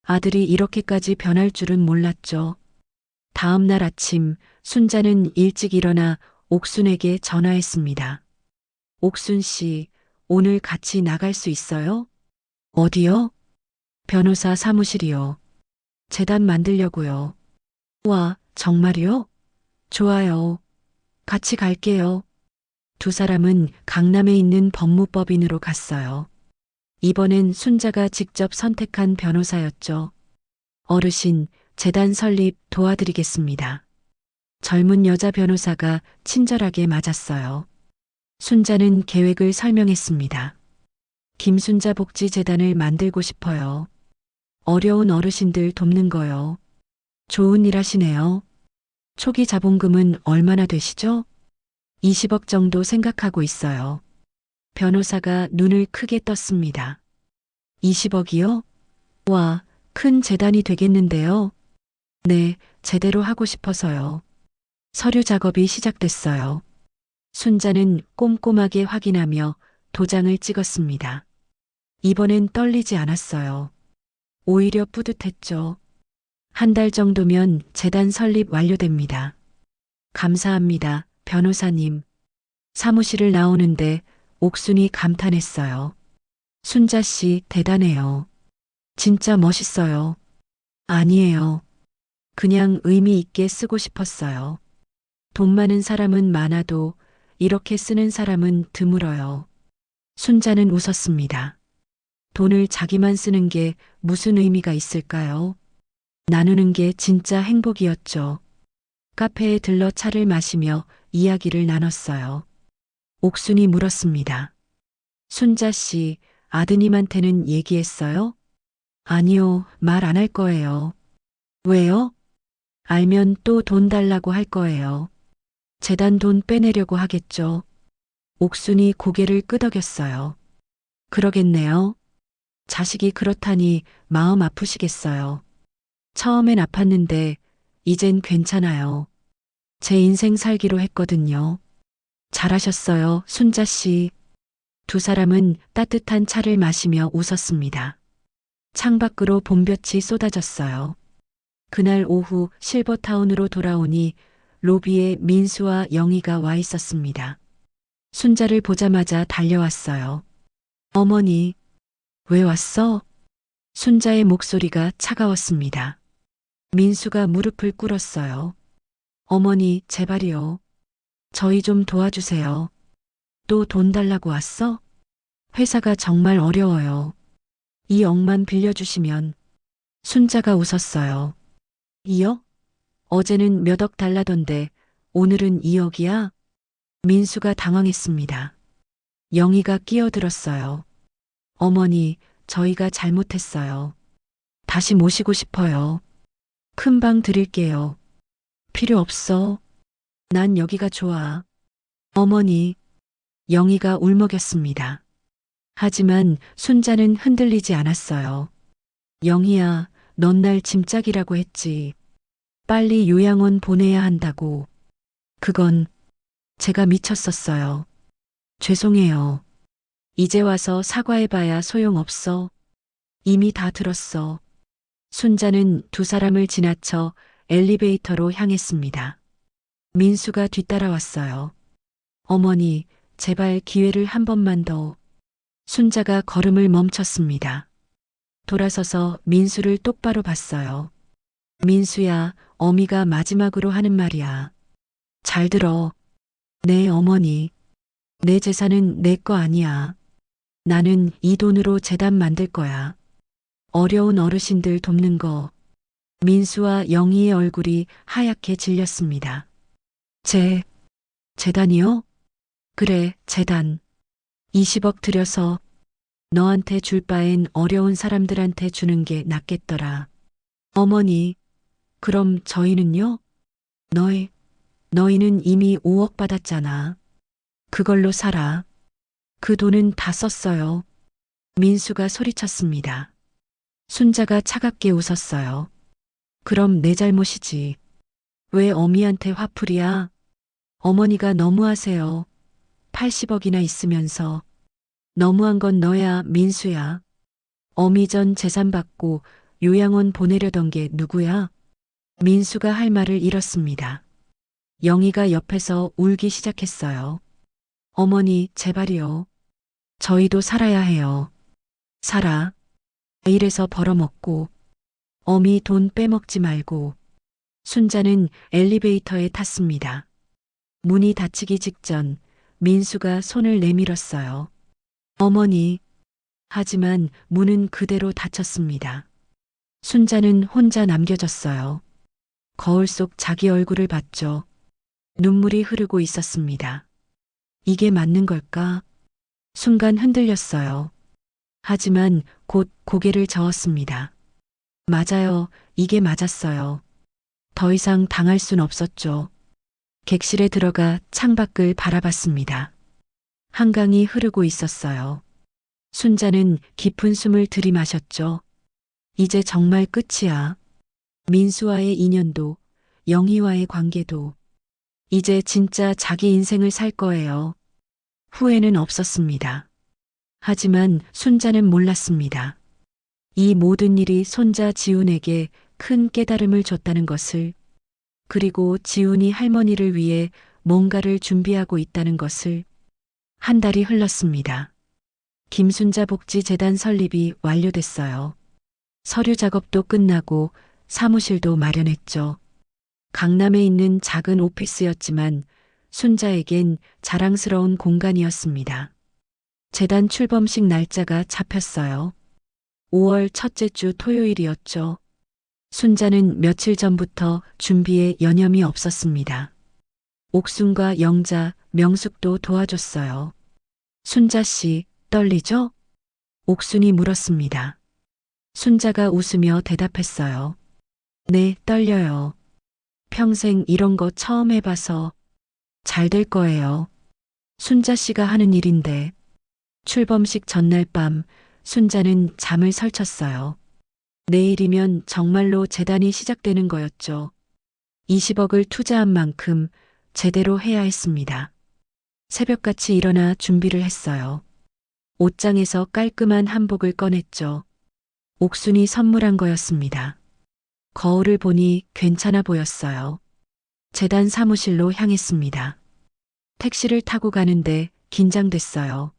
아들이 이렇게까지 변할 줄은 몰랐죠. 다음 날 아침 순자는 일찍 일어나 옥순에게 전화했습니다. 옥순 씨, 오늘 같이 나갈 수 있어요? 어디요? 변호사 사무실이요. 재단 만들려고요. 와, 정말요? 좋아요. 같이 갈게요. 두 사람은 강남에 있는 법무법인으로 갔어요. 이번엔 순자가 직접 선택한 변호사였죠. 어르신, 재단 설립 도와드리겠습니다. 젊은 여자 변호사가 친절하게 맞았어요. 순자는 계획을 설명했습니다. 김순자 복지재단을 만들고 싶어요. 어려운 어르신들 돕는 거요. 좋은 일 하시네요. 초기 자본금은 얼마나 되시죠? 20억 정도 생각하고 있어요. 변호사가 눈을 크게 떴습니다. 20억이요? 와, 큰 재단이 되겠는데요. 네, 제대로 하고 싶어서요. 서류 작업이 시작됐어요. 순자는 꼼꼼하게 확인하며 도장을 찍었습니다. 이번엔 떨리지 않았어요. 오히려 뿌듯했죠. 한 달 정도면 재단 설립 완료됩니다. 감사합니다, 변호사님. 사무실을 나오는데 옥순이 감탄했어요. 순자 씨 대단해요. 진짜 멋있어요. 아니에요. 그냥 의미 있게 쓰고 싶었어요. 돈 많은 사람은 많아도 이렇게 쓰는 사람은 드물어요. 순자는 웃었습니다. 돈을 자기만 쓰는 게 무슨 의미가 있을까요? 나누는 게 진짜 행복이었죠. 카페에 들러 차를 마시며 이야기를 나눴어요. 옥순이 물었습니다. 순자 씨, 아드님한테는 얘기했어요? 아니요, 말 안 할 거예요. 왜요? 알면 또 돈 달라고 할 거예요. 재단 돈 빼내려고 하겠죠. 옥순이 고개를 끄덕였어요. 그러겠네요. 자식이 그렇다니 마음 아프시겠어요. 처음엔 아팠는데 이젠 괜찮아요. 제 인생 살기로 했거든요. 잘하셨어요, 순자 씨. 두 사람은 따뜻한 차를 마시며 웃었습니다. 창밖으로 봄볕이 쏟아졌어요. 그날 오후 실버타운으로 돌아오니 로비에 민수와 영희가 와 있었습니다. 순자를 보자마자 달려왔어요. 어머니, 왜 왔어? 순자의 목소리가 차가웠습니다. 민수가 무릎을 꿇었어요. 어머니, 제발이요. 저희 좀 도와주세요. 또 돈 달라고 왔어? 회사가 정말 어려워요. 2억만 빌려주시면. 순자가 웃었어요. 2억? 어제는 몇 억 달라던데 오늘은 2억이야? 민수가 당황했습니다. 영희가 끼어들었어요. 어머니, 저희가 잘못했어요. 다시 모시고 싶어요. 큰 방 드릴게요. 필요 없어. 난 여기가 좋아. 어머니, 영희가 울먹였습니다. 하지만 순자는 흔들리지 않았어요. 영희야, 넌 날 짐짝이라고 했지. 빨리 요양원 보내야 한다고. 그건 제가 미쳤었어요. 죄송해요. 이제 와서 사과해봐야 소용없어. 이미 다 들었어. 순자는 두 사람을 지나쳐 엘리베이터로 향했습니다. 민수가 뒤따라왔어요. 어머니, 제발 기회를 한 번만 더. 순자가 걸음을 멈췄습니다. 돌아서서 민수를 똑바로 봤어요. 민수야, 어미가 마지막으로 하는 말이야. 잘 들어. 네, 어머니. 내 재산은 내 거 아니야. 나는 이 돈으로 재단 만들 거야. 어려운 어르신들 돕는 거. 민수와 영희의 얼굴이 하얗게 질렸습니다. 재단이요? 그래, 재단. 20억 들여서 너한테 줄 바엔 어려운 사람들한테 주는 게 낫겠더라. 어머니, 그럼 저희는요? 너희는 이미 5억 받았잖아. 그걸로 살아. 그 돈은 다 썼어요. 민수가 소리쳤습니다. 순자가 차갑게 웃었어요. 그럼 내 잘못이지. 왜 어미한테 화풀이야? 어머니가 너무하세요. 80억이나 있으면서. 너무한 건 너야, 민수야. 어미 전 재산 받고 요양원 보내려던 게 누구야? 민수가 할 말을 잃었습니다. 영희가 옆에서 울기 시작했어요. 어머니, 제발이요. 저희도 살아야 해요. 살아. 일해서 벌어먹고. 어미 돈 빼먹지 말고. 순자는 엘리베이터에 탔습니다. 문이 닫히기 직전 민수가 손을 내밀었어요. 어머니. 하지만 문은 그대로 닫혔습니다. 순자는 혼자 남겨졌어요. 거울 속 자기 얼굴을 봤죠. 눈물이 흐르고 있었습니다. 이게 맞는 걸까? 순간 흔들렸어요. 하지만 곧 고개를 저었습니다. 맞아요. 이게 맞았어요. 더 이상 당할 순 없었죠. 객실에 들어가 창밖을 바라봤습니다. 한강이 흐르고 있었어요. 순자는 깊은 숨을 들이마셨죠. 이제 정말 끝이야. 민수와의 인연도, 영희와의 관계도. 이제 진짜 자기 인생을 살 거예요. 후회는 없었습니다. 하지만 순자는 몰랐습니다. 이 모든 일이 손자 지훈에게 큰 깨달음을 줬다는 것을, 그리고 지훈이 할머니를 위해 뭔가를 준비하고 있다는 것을. 한 달이 흘렀습니다. 김순자 복지재단 설립이 완료됐어요. 서류 작업도 끝나고 사무실도 마련했죠. 강남에 있는 작은 오피스였지만 순자에겐 자랑스러운 공간이었습니다. 재단 출범식 날짜가 잡혔어요. 5월 첫째 주 토요일이었죠. 순자는 며칠 전부터 준비에 여념이 없었습니다. 옥순과 영자, 명숙도 도와줬어요. 순자 씨, 떨리죠? 옥순이 물었습니다. 순자가 웃으며 대답했어요. 네, 떨려요. 평생 이런 거 처음 해봐서. 잘 될 거예요. 순자 씨가 하는 일인데. 출범식 전날 밤 순자는 잠을 설쳤어요. 내일이면 정말로 재단이 시작되는 거였죠. 20억을 투자한 만큼 제대로 해야 했습니다. 새벽같이 일어나 준비를 했어요. 옷장에서 깔끔한 한복을 꺼냈죠. 옥순이 선물한 거였습니다. 거울을 보니 괜찮아 보였어요. 재단 사무실로 향했습니다. 택시를 타고 가는데 긴장됐어요.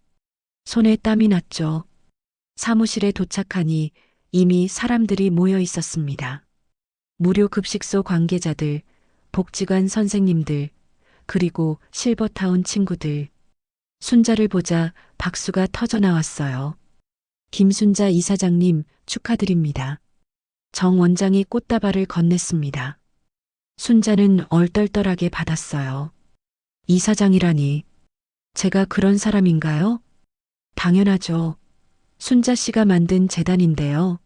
손에 땀이 났죠. 사무실에 도착하니 이미 사람들이 모여 있었습니다. 무료 급식소 관계자들, 복지관 선생님들, 그리고 실버타운 친구들. 순자를 보자 박수가 터져 나왔어요. 김순자 이사장님 축하드립니다. 정 원장이 꽃다발을 건넸습니다. 순자는 얼떨떨하게 받았어요. 이사장이라니. 제가 그런 사람인가요? 당연하죠. 순자 씨가 만든 재단인데요.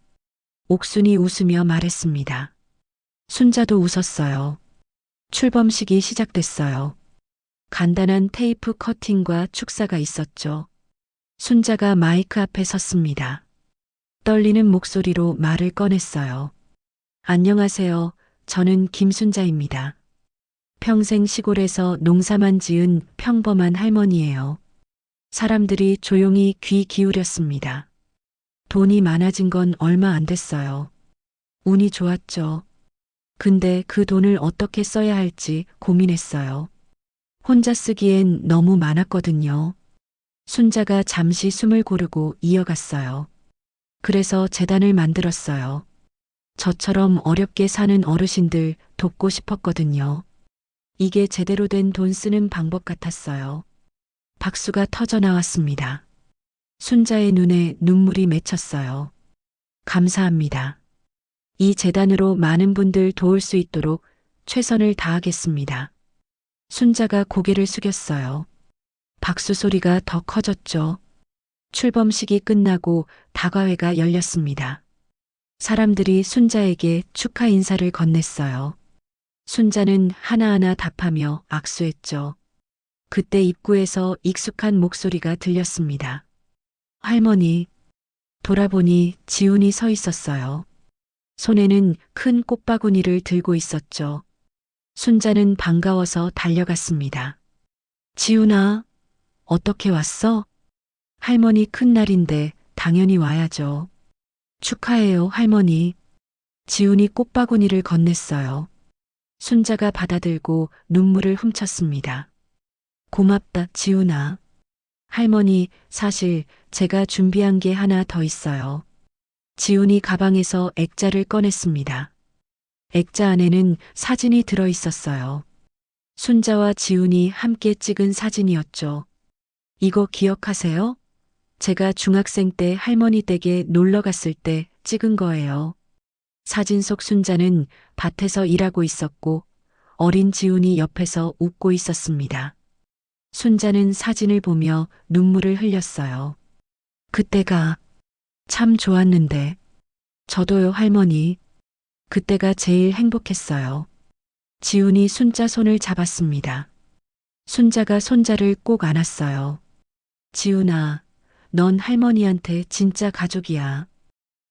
옥순이 웃으며 말했습니다. 순자도 웃었어요. 출범식이 시작됐어요. 간단한 테이프 커팅과 축사가 있었죠. 순자가 마이크 앞에 섰습니다. 떨리는 목소리로 말을 꺼냈어요. 안녕하세요. 저는 김순자입니다. 평생 시골에서 농사만 지은 평범한 할머니예요. 사람들이 조용히 귀 기울였습니다. 돈이 많아진 건 얼마 안 됐어요. 운이 좋았죠. 근데 그 돈을 어떻게 써야 할지 고민했어요. 혼자 쓰기엔 너무 많았거든요. 순자가 잠시 숨을 고르고 이어갔어요. 그래서 재단을 만들었어요. 저처럼 어렵게 사는 어르신들 돕고 싶었거든요. 이게 제대로 된 돈 쓰는 방법 같았어요. 박수가 터져 나왔습니다. 순자의 눈에 눈물이 맺혔어요. 감사합니다. 이 재단으로 많은 분들 도울 수 있도록 최선을 다하겠습니다. 순자가 고개를 숙였어요. 박수 소리가 더 커졌죠. 출범식이 끝나고 다과회가 열렸습니다. 사람들이 순자에게 축하 인사를 건넸어요. 순자는 하나하나 답하며 악수했죠. 그때 입구에서 익숙한 목소리가 들렸습니다. 할머니. 돌아보니 지훈이 서 있었어요. 손에는 큰 꽃바구니를 들고 있었죠. 순자는 반가워서 달려갔습니다. 지훈아, 어떻게 왔어? 할머니 큰 날인데 당연히 와야죠. 축하해요, 할머니. 지훈이 꽃바구니를 건넸어요. 순자가 받아들고 눈물을 훔쳤습니다. 고맙다, 지훈아. 할머니, 사실 제가 준비한 게 하나 더 있어요. 지훈이 가방에서 액자를 꺼냈습니다. 액자 안에는 사진이 들어 있었어요. 순자와 지훈이 함께 찍은 사진이었죠. 이거 기억하세요? 제가 중학생 때 할머니 댁에 놀러 갔을 때 찍은 거예요. 사진 속 순자는 밭에서 일하고 있었고 어린 지훈이 옆에서 웃고 있었습니다. 순자는 사진을 보며 눈물을 흘렸어요. 그때가 참 좋았는데. 저도요, 할머니. 그때가 제일 행복했어요. 지훈이 순자 손을 잡았습니다. 순자가 손자를 꼭 안았어요. 지훈아, 넌 할머니한테 진짜 가족이야.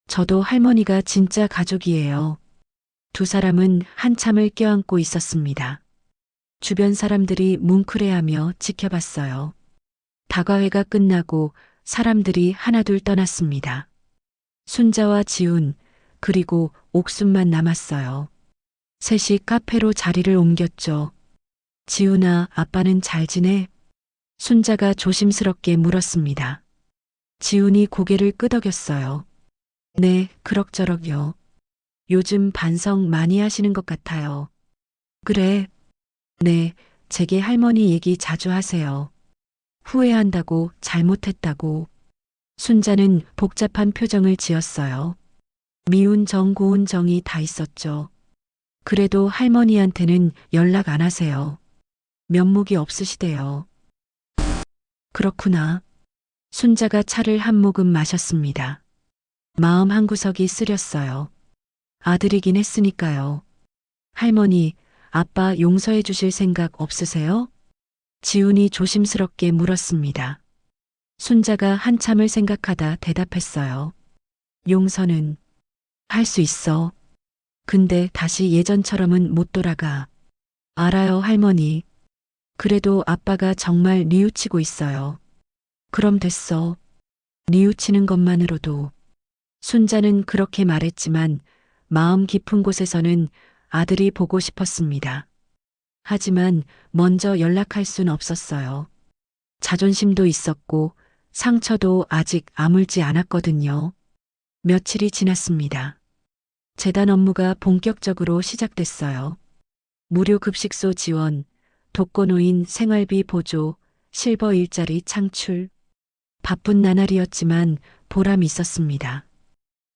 저도 할머니가 진짜 가족이에요. 두 사람은 한참을 껴안고 있었습니다. 주변 사람들이 뭉클해하며 지켜봤어요. 다과회가 끝나고 사람들이 하나둘 떠났습니다. 순자와 지훈, 그리고 옥순만 남았어요. 셋이 카페로 자리를 옮겼죠. 지훈아, 아빠는 잘 지내? 순자가 조심스럽게 물었습니다. 지훈이 고개를 끄덕였어요. 네, 그럭저럭요. 요즘 반성 많이 하시는 것 같아요. 그래. 네, 제게 할머니 얘기 자주 하세요. 후회한다고, 잘못했다고. 순자는 복잡한 표정을 지었어요. 미운 정, 고운 정이 다 있었죠. 그래도 할머니한테는 연락 안 하세요. 면목이 없으시대요. 그렇구나. 순자가 차를 한 모금 마셨습니다. 마음 한구석이 쓰렸어요. 아들이긴 했으니까요. 할머니, 아빠 용서해 주실 생각 없으세요? 지훈이 조심스럽게 물었습니다. 순자가 한참을 생각하다 대답했어요. 용서는 할 수 있어. 근데 다시 예전처럼은 못 돌아가. 알아요, 할머니. 그래도 아빠가 정말 뉘우치고 있어요. 그럼 됐어. 뉘우치는 것만으로도. 순자는 그렇게 말했지만 마음 깊은 곳에서는 아들이 보고 싶었습니다. 하지만 먼저 연락할 순 없었어요. 자존심도 있었고 상처도 아직 아물지 않았거든요. 며칠이 지났습니다. 재단 업무가 본격적으로 시작됐어요. 무료 급식소 지원, 독거노인 생활비 보조, 실버 일자리 창출. 바쁜 나날이었지만 보람이 있었습니다.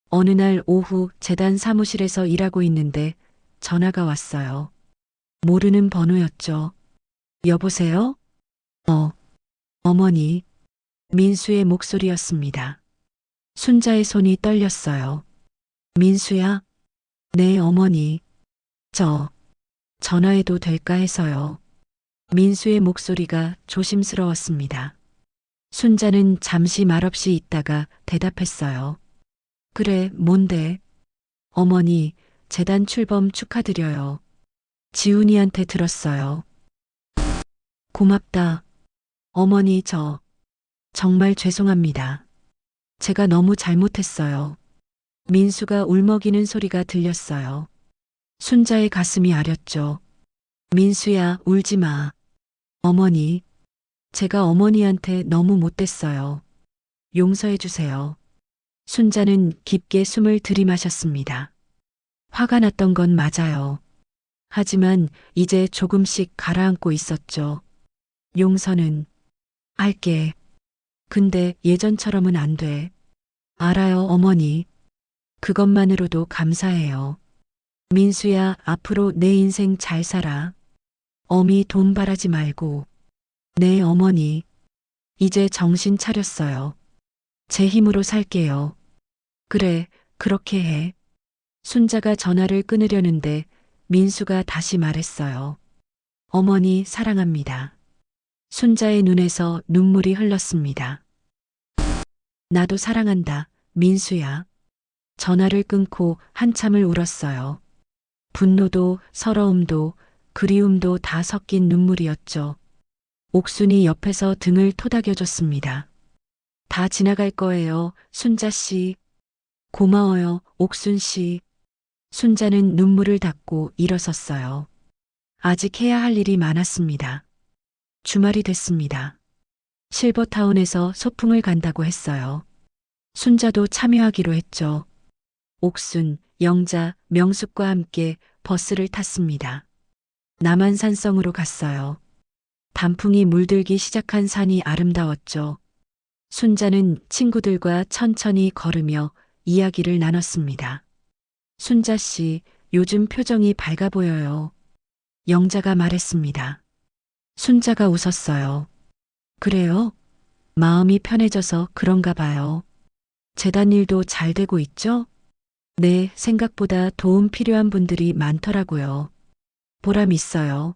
어느 날 오후 재단 사무실에서 일하고 있는데 전화가 왔어요. 모르는 번호였죠. 여보세요? 어머니. 민수의 목소리였습니다. 순자의 손이 떨렸어요. 민수야? 네, 어머니. 전화해도 될까 해서요. 민수의 목소리가 조심스러웠습니다. 순자는 잠시 말없이 있다가 대답했어요. 그래, 뭔데? 어머니, 재단 출범 축하드려요. 지훈이한테 들었어요. 고맙다. 어머니, 정말 죄송합니다. 제가 너무 잘못했어요. 민수가 울먹이는 소리가 들렸어요. 순자의 가슴이 아렸죠. 민수야, 울지 마. 어머니, 제가 어머니한테 너무 못됐어요. 용서해 주세요. 순자는 깊게 숨을 들이마셨습니다. 화가 났던 건 맞아요. 하지만 이제 조금씩 가라앉고 있었죠. 용서는 할게. 근데 예전처럼은 안 돼. 알아요, 어머니. 그것만으로도 감사해요. 민수야, 앞으로 내 인생 잘 살아. 어미 돈 바라지 말고. 네, 어머니. 이제 정신 차렸어요. 제 힘으로 살게요. 그래, 그렇게 해. 순자가 전화를 끊으려는데 민수가 다시 말했어요. 어머니, 사랑합니다. 순자의 눈에서 눈물이 흘렀습니다. 나도 사랑한다, 민수야. 전화를 끊고 한참을 울었어요. 분노도 서러움도 그리움도 다 섞인 눈물이었죠. 옥순이 옆에서 등을 토닥여줬습니다. 다 지나갈 거예요, 순자 씨. 고마워요, 옥순 씨. 순자는 눈물을 닦고 일어섰어요. 아직 해야 할 일이 많았습니다. 주말이 됐습니다. 실버타운에서 소풍을 간다고 했어요. 순자도 참여하기로 했죠. 옥순, 영자, 명숙과 함께 버스를 탔습니다. 남한산성으로 갔어요. 단풍이 물들기 시작한 산이 아름다웠죠. 순자는 친구들과 천천히 걸으며 이야기를 나눴습니다. 순자 씨, 요즘 표정이 밝아 보여요. 영자가 말했습니다. 순자가 웃었어요. 그래요? 마음이 편해져서 그런가 봐요. 재단 일도 잘 되고 있죠? 네, 생각보다 도움 필요한 분들이 많더라고요. 보람 있어요.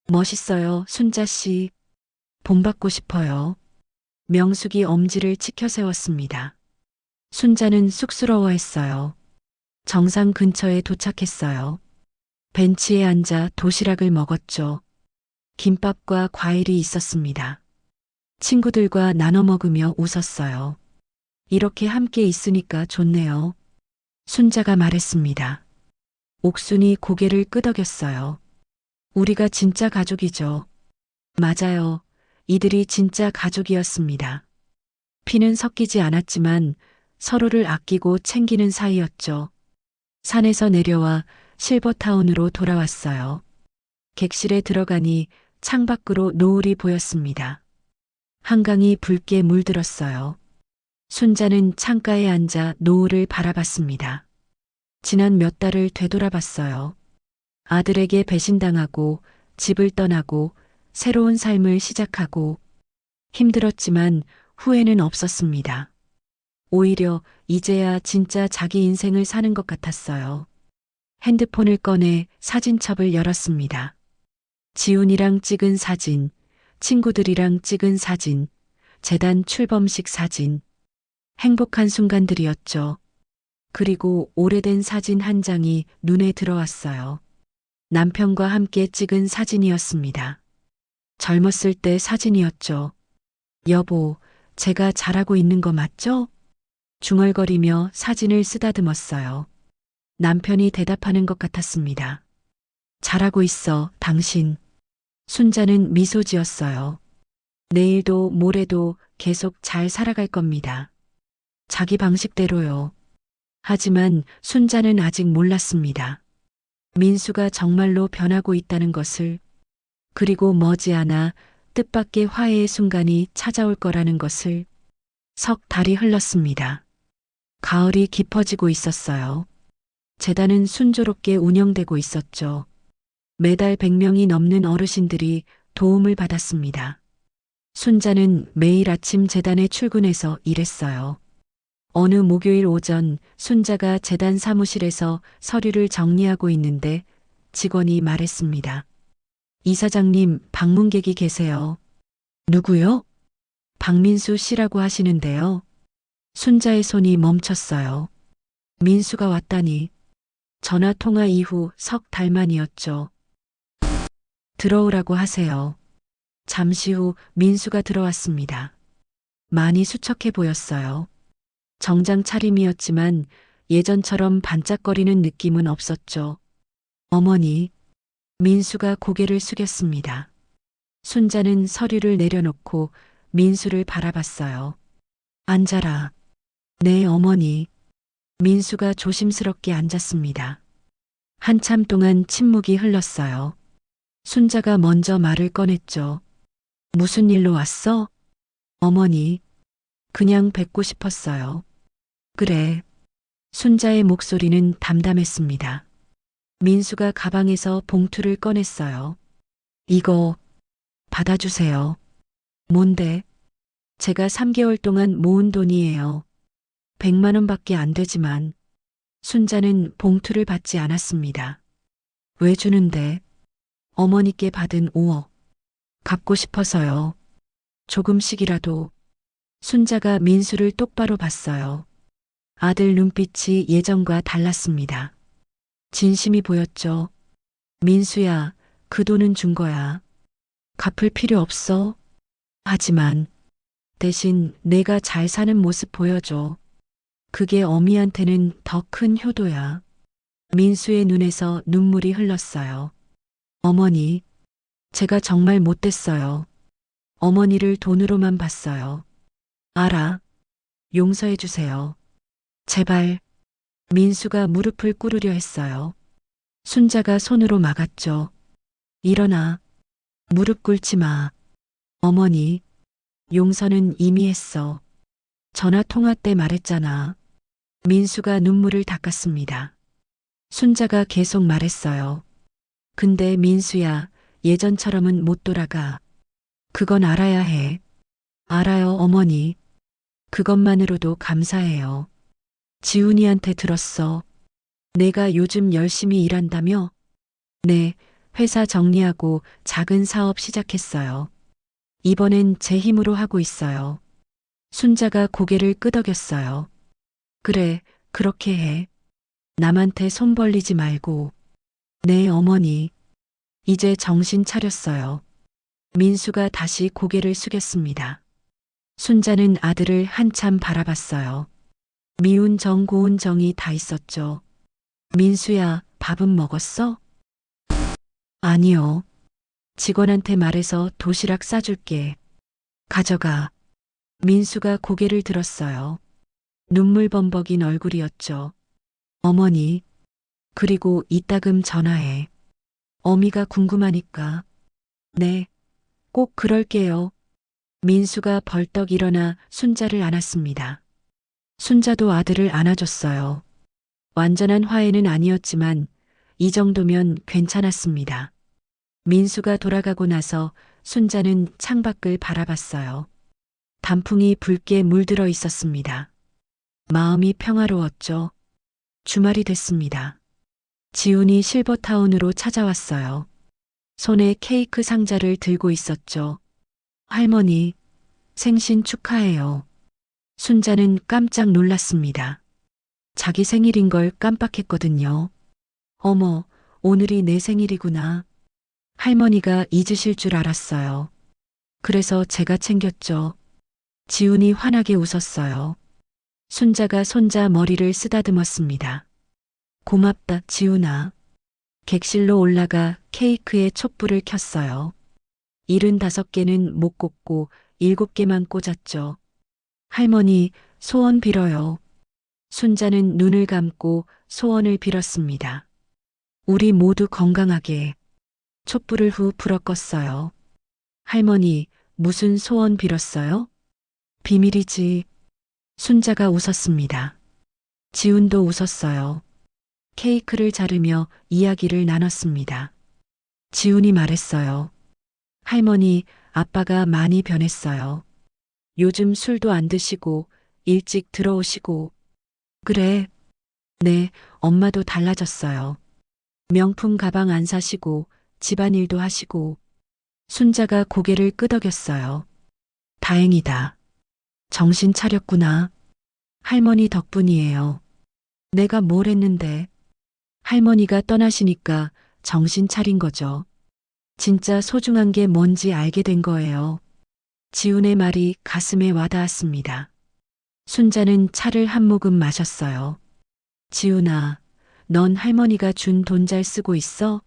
멋있어요, 순자 씨. 본받고 싶어요. 명숙이 엄지를 치켜 세웠습니다. 순자는 쑥스러워했어요. 정상 근처에 도착했어요. 벤치에 앉아 도시락을 먹었죠. 김밥과 과일이 있었습니다. 친구들과 나눠 먹으며 웃었어요. 이렇게 함께 있으니까 좋네요. 순자가 말했습니다. 옥순이 고개를 끄덕였어요. 우리가 진짜 가족이죠. 맞아요. 이들이 진짜 가족이었습니다. 피는 섞이지 않았지만 서로를 아끼고 챙기는 사이였죠. 산에서 내려와 실버타운으로 돌아왔어요. 객실에 들어가니 창밖으로 노을이 보였습니다. 한강이 붉게 물들었어요. 순자는 창가에 앉아 노을을 바라봤습니다. 지난 몇 달을 되돌아봤어요. 아들에게 배신당하고 집을 떠나고 새로운 삶을 시작하고 힘들었지만 후회는 없었습니다. 오히려 이제야 진짜 자기 인생을 사는 것 같았어요. 핸드폰을 꺼내 사진첩을 열었습니다. 지훈이랑 찍은 사진, 친구들이랑 찍은 사진, 재단 출범식 사진. 행복한 순간들이었죠. 그리고 오래된 사진 한 장이 눈에 들어왔어요. 남편과 함께 찍은 사진이었습니다. 젊었을 때 사진이었죠. 여보, 제가 잘하고 있는 거 맞죠? 중얼거리며 사진을 쓰다듬었어요. 남편이 대답하는 것 같았습니다. 잘하고 있어, 당신. 순자는 미소 지었어요. 내일도 모레도 계속 잘 살아갈 겁니다. 자기 방식대로요. 하지만 순자는 아직 몰랐습니다. 민수가 정말로 변하고 있다는 것을, 그리고 머지않아 뜻밖의 화해의 순간이 찾아올 거라는 것을. 석 달이 흘렀습니다. 가을이 깊어지고 있었어요. 재단은 순조롭게 운영되고 있었죠. 매달 100명이 넘는 어르신들이 도움을 받았습니다. 순자는 매일 아침 재단에 출근해서 일했어요. 어느 목요일 오전 순자가 재단 사무실에서 서류를 정리하고 있는데 직원이 말했습니다. 이사장님, 방문객이 계세요. 누구요? 박민수 씨라고 하시는데요. 순자의 손이 멈췄어요. 민수가 왔다니. 전화 통화 이후 석 달 만이었죠. 들어오라고 하세요. 잠시 후 민수가 들어왔습니다. 많이 수척해 보였어요. 정장 차림이었지만 예전처럼 반짝거리는 느낌은 없었죠. 어머니, 민수가 고개를 숙였습니다. 순자는 서류를 내려놓고 민수를 바라봤어요. 앉아라. 네, 어머니. 민수가 조심스럽게 앉았습니다. 한참 동안 침묵이 흘렀어요. 순자가 먼저 말을 꺼냈죠. 무슨 일로 왔어? 어머니, 그냥 뵙고 싶었어요. 그래. 순자의 목소리는 담담했습니다. 민수가 가방에서 봉투를 꺼냈어요. 이거 받아주세요. 뭔데? 제가 3개월 동안 모은 돈이에요. 100만 원밖에 안 되지만 순자는 봉투를 받지 않았습니다. 왜 주는데? 어머니께 받은 5억. 갚고 싶어서요. 조금씩이라도. 순자가 민수를 똑바로 봤어요. 아들 눈빛이 예전과 달랐습니다. 진심이 보였죠. 민수야, 그 돈은 준 거야. 갚을 필요 없어. 하지만 대신 내가 잘 사는 모습 보여줘. 그게 어미한테는 더 큰 효도야. 민수의 눈에서 눈물이 흘렀어요. 어머니, 제가 정말 못됐어요. 어머니를 돈으로만 봤어요. 알아. 용서해 주세요. 제발. 민수가 무릎을 꿇으려 했어요. 순자가 손으로 막았죠. 일어나. 무릎 꿇지 마. 어머니, 용서는 이미 했어. 전화 통화 때 말했잖아. 민수가 눈물을 닦았습니다. 순자가 계속 말했어요. 근데 민수야, 예전처럼은 못 돌아가. 그건 알아야 해. 알아요, 어머니. 그것만으로도 감사해요. 지훈이한테 들었어. 내가 요즘 열심히 일한다며? 네, 회사 정리하고 작은 사업 시작했어요. 이번엔 제 힘으로 하고 있어요. 순자가 고개를 끄덕였어요. 그래, 그렇게 해. 남한테 손 벌리지 말고. 네, 어머니. 이제 정신 차렸어요. 민수가 다시 고개를 숙였습니다. 순자는 아들을 한참 바라봤어요. 미운 정, 고운 정이 다 있었죠. 민수야, 밥은 먹었어? 아니요. 직원한테 말해서 도시락 싸줄게. 가져가. 민수가 고개를 들었어요. 눈물 범벅인 얼굴이었죠. 어머니, 그리고 이따금 전화해. 어미가 궁금하니까. 네, 꼭 그럴게요. 민수가 벌떡 일어나 순자를 안았습니다. 순자도 아들을 안아줬어요. 완전한 화해는 아니었지만 이 정도면 괜찮았습니다. 민수가 돌아가고 나서 순자는 창밖을 바라봤어요. 단풍이 붉게 물들어 있었습니다. 마음이 평화로웠죠. 주말이 됐습니다. 지훈이 실버타운으로 찾아왔어요. 손에 케이크 상자를 들고 있었죠. 할머니, 생신 축하해요. 순자는 깜짝 놀랐습니다. 자기 생일인 걸 깜빡했거든요. 어머, 오늘이 내 생일이구나. 할머니가 잊으실 줄 알았어요. 그래서 제가 챙겼죠. 지훈이 환하게 웃었어요. 순자가 손자 머리를 쓰다듬었습니다. 고맙다, 지훈아. 객실로 올라가 케이크에 촛불을 켰어요. 75개는 못 꽂고 7개만 꽂았죠. 할머니, 소원 빌어요. 순자는 눈을 감고 소원을 빌었습니다. 우리 모두 건강하게. 촛불을 후 불어 껐어요. 할머니, 무슨 소원 빌었어요? 비밀이지. 순자가 웃었습니다. 지훈도 웃었어요. 케이크를 자르며 이야기를 나눴습니다. 지훈이 말했어요. 할머니, 아빠가 많이 변했어요. 요즘 술도 안 드시고 일찍 들어오시고. 그래. 네, 엄마도 달라졌어요. 명품 가방 안 사시고 집안일도 하시고. 순자가 고개를 끄덕였어요. 다행이다. 정신 차렸구나. 할머니 덕분이에요. 내가 뭘 했는데. 할머니가 떠나시니까 정신 차린 거죠. 진짜 소중한 게 뭔지 알게 된 거예요. 지훈의 말이 가슴에 와닿았습니다. 순자는 차를 한 모금 마셨어요. 지훈아, 넌 할머니가 준 돈 잘 쓰고 있어?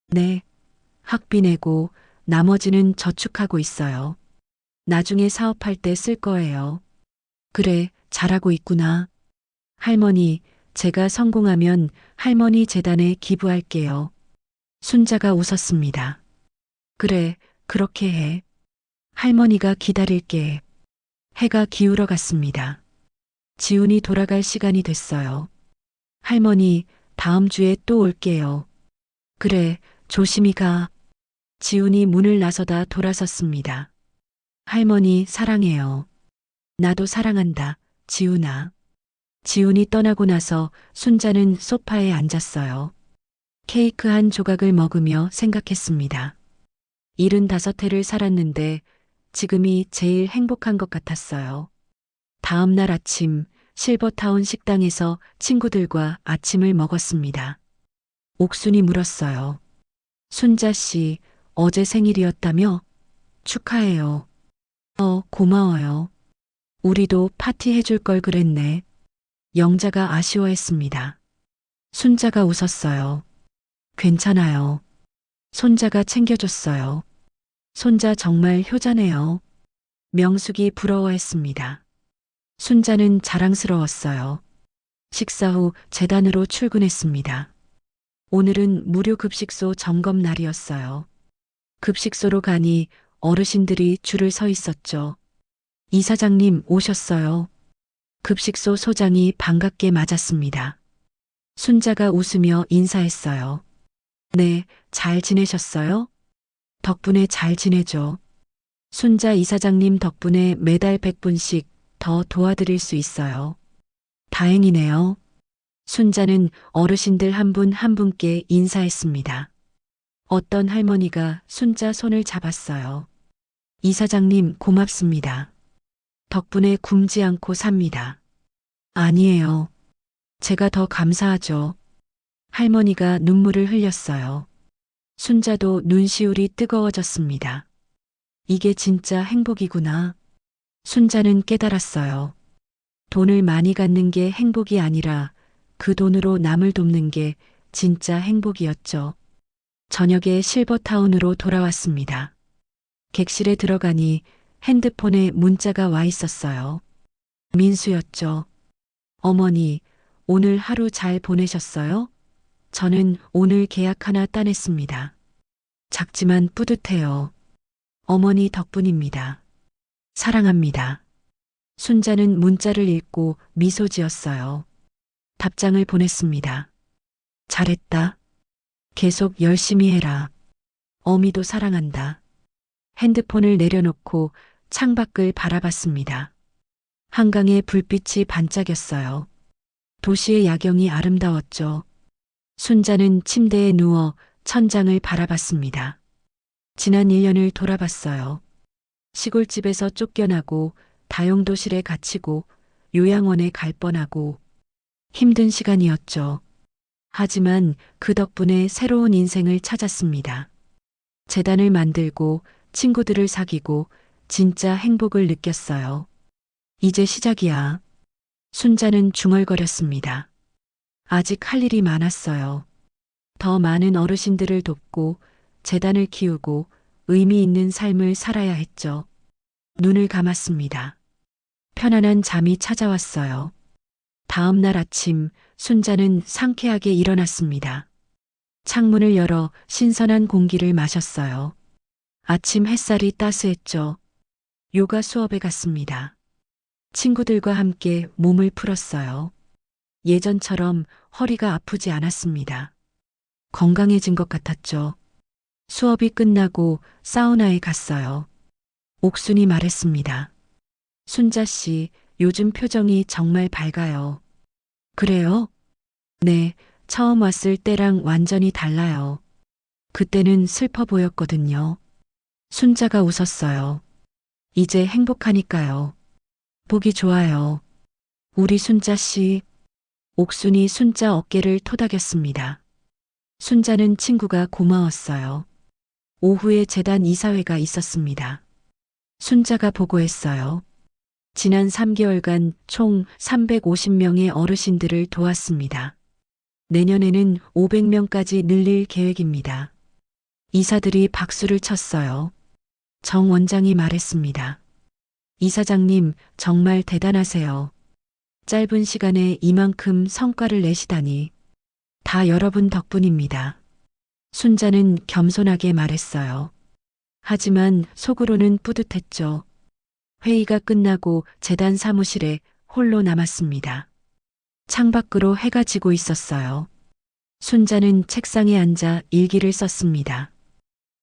네. 학비 내고 나머지는 저축하고 있어요. 나중에 사업할 때 쓸 거예요. 그래, 잘하고 있구나. 할머니, 제가 성공하면 할머니 재단에 기부할게요. 순자가 웃었습니다. 그래, 그렇게 해. 할머니가 기다릴게. 해가 기울어 갔습니다. 지훈이 돌아갈 시간이 됐어요. 할머니, 다음 주에 또 올게요. 그래, 조심히 가. 지훈이 문을 나서다 돌아섰습니다. 할머니, 사랑해요. 나도 사랑한다, 지훈아. 지훈이 떠나고 나서 순자는 소파에 앉았어요. 케이크 한 조각을 먹으며 생각했습니다. 75해를 살았는데 지금이 제일 행복한 것 같았어요. 다음 날 아침 실버타운 식당에서 친구들과 아침을 먹었습니다. 옥순이 물었어요. 순자 씨, 어제 생일이었다며? 축하해요. 고마워요. 우리도 파티 해줄 걸 그랬네. 영자가 아쉬워했습니다. 순자가 웃었어요. 괜찮아요. 손자가 챙겨줬어요. 손자 정말 효자네요. 명숙이 부러워했습니다. 순자는 자랑스러웠어요. 식사 후 재단으로 출근했습니다. 오늘은 무료 급식소 점검 날이었어요. 급식소로 가니 어르신들이 줄을 서 있었죠. 이사장님 오셨어요. 급식소 소장이 반갑게 맞았습니다. 순자가 웃으며 인사했어요. 네, 잘 지내셨어요? 덕분에 잘 지내죠. 순자 이사장님 덕분에 매달 100분씩 더 도와드릴 수 있어요. 다행이네요. 순자는 어르신들 한 분 한 분께 인사했습니다. 어떤 할머니가 순자 손을 잡았어요. 이사장님 고맙습니다. 덕분에 굶지 않고 삽니다. 아니에요. 제가 더 감사하죠. 할머니가 눈물을 흘렸어요. 순자도 눈시울이 뜨거워졌습니다. 이게 진짜 행복이구나. 순자는 깨달았어요. 돈을 많이 갖는 게 행복이 아니라 그 돈으로 남을 돕는 게 진짜 행복이었죠. 저녁에 실버타운으로 돌아왔습니다. 객실에 들어가니 핸드폰에 문자가 와 있었어요. 민수였죠. 어머니, 오늘 하루 잘 보내셨어요? 저는 오늘 계약 하나 따냈습니다. 작지만 뿌듯해요. 어머니 덕분입니다. 사랑합니다. 순자는 문자를 읽고 미소 지었어요. 답장을 보냈습니다. 잘했다. 계속 열심히 해라. 어미도 사랑한다. 핸드폰을 내려놓고 창밖을 바라봤습니다. 한강의 불빛이 반짝였어요. 도시의 야경이 아름다웠죠. 순자는 침대에 누워 천장을 바라봤습니다. 지난 1년을 돌아봤어요. 시골집에서 쫓겨나고 다용도실에 갇히고 요양원에 갈 뻔하고 힘든 시간이었죠. 하지만 그 덕분에 새로운 인생을 찾았습니다. 재단을 만들고 친구들을 사귀고 진짜 행복을 느꼈어요. 이제 시작이야. 순자는 중얼거렸습니다. 아직 할 일이 많았어요. 더 많은 어르신들을 돕고 재단을 키우고 의미 있는 삶을 살아야 했죠. 눈을 감았습니다. 편안한 잠이 찾아왔어요. 다음 날 아침 순자는 상쾌하게 일어났습니다. 창문을 열어 신선한 공기를 마셨어요. 아침 햇살이 따스했죠. 요가 수업에 갔습니다. 친구들과 함께 몸을 풀었어요. 예전처럼 허리가 아프지 않았습니다. 건강해진 것 같았죠. 수업이 끝나고 사우나에 갔어요. 옥순이 말했습니다. 순자 씨, 요즘 표정이 정말 밝아요. 그래요? 네, 처음 왔을 때랑 완전히 달라요. 그때는 슬퍼 보였거든요. 순자가 웃었어요. 이제 행복하니까요. 보기 좋아요. 우리 순자 씨. 옥순이 순자 어깨를 토닥였습니다. 순자는 친구가 고마웠어요. 오후에 재단 이사회가 있었습니다. 순자가 보고했어요. 지난 3개월간 총 350명의 어르신들을 도왔습니다. 내년에는 500명까지 늘릴 계획입니다. 이사들이 박수를 쳤어요. 정 원장이 말했습니다. 이사장님, 정말 대단하세요. 짧은 시간에 이만큼 성과를 내시다니. 다 여러분 덕분입니다. 순자는 겸손하게 말했어요. 하지만 속으로는 뿌듯했죠. 회의가 끝나고 재단 사무실에 홀로 남았습니다. 창밖으로 해가 지고 있었어요. 순자는 책상에 앉아 일기를 썼습니다.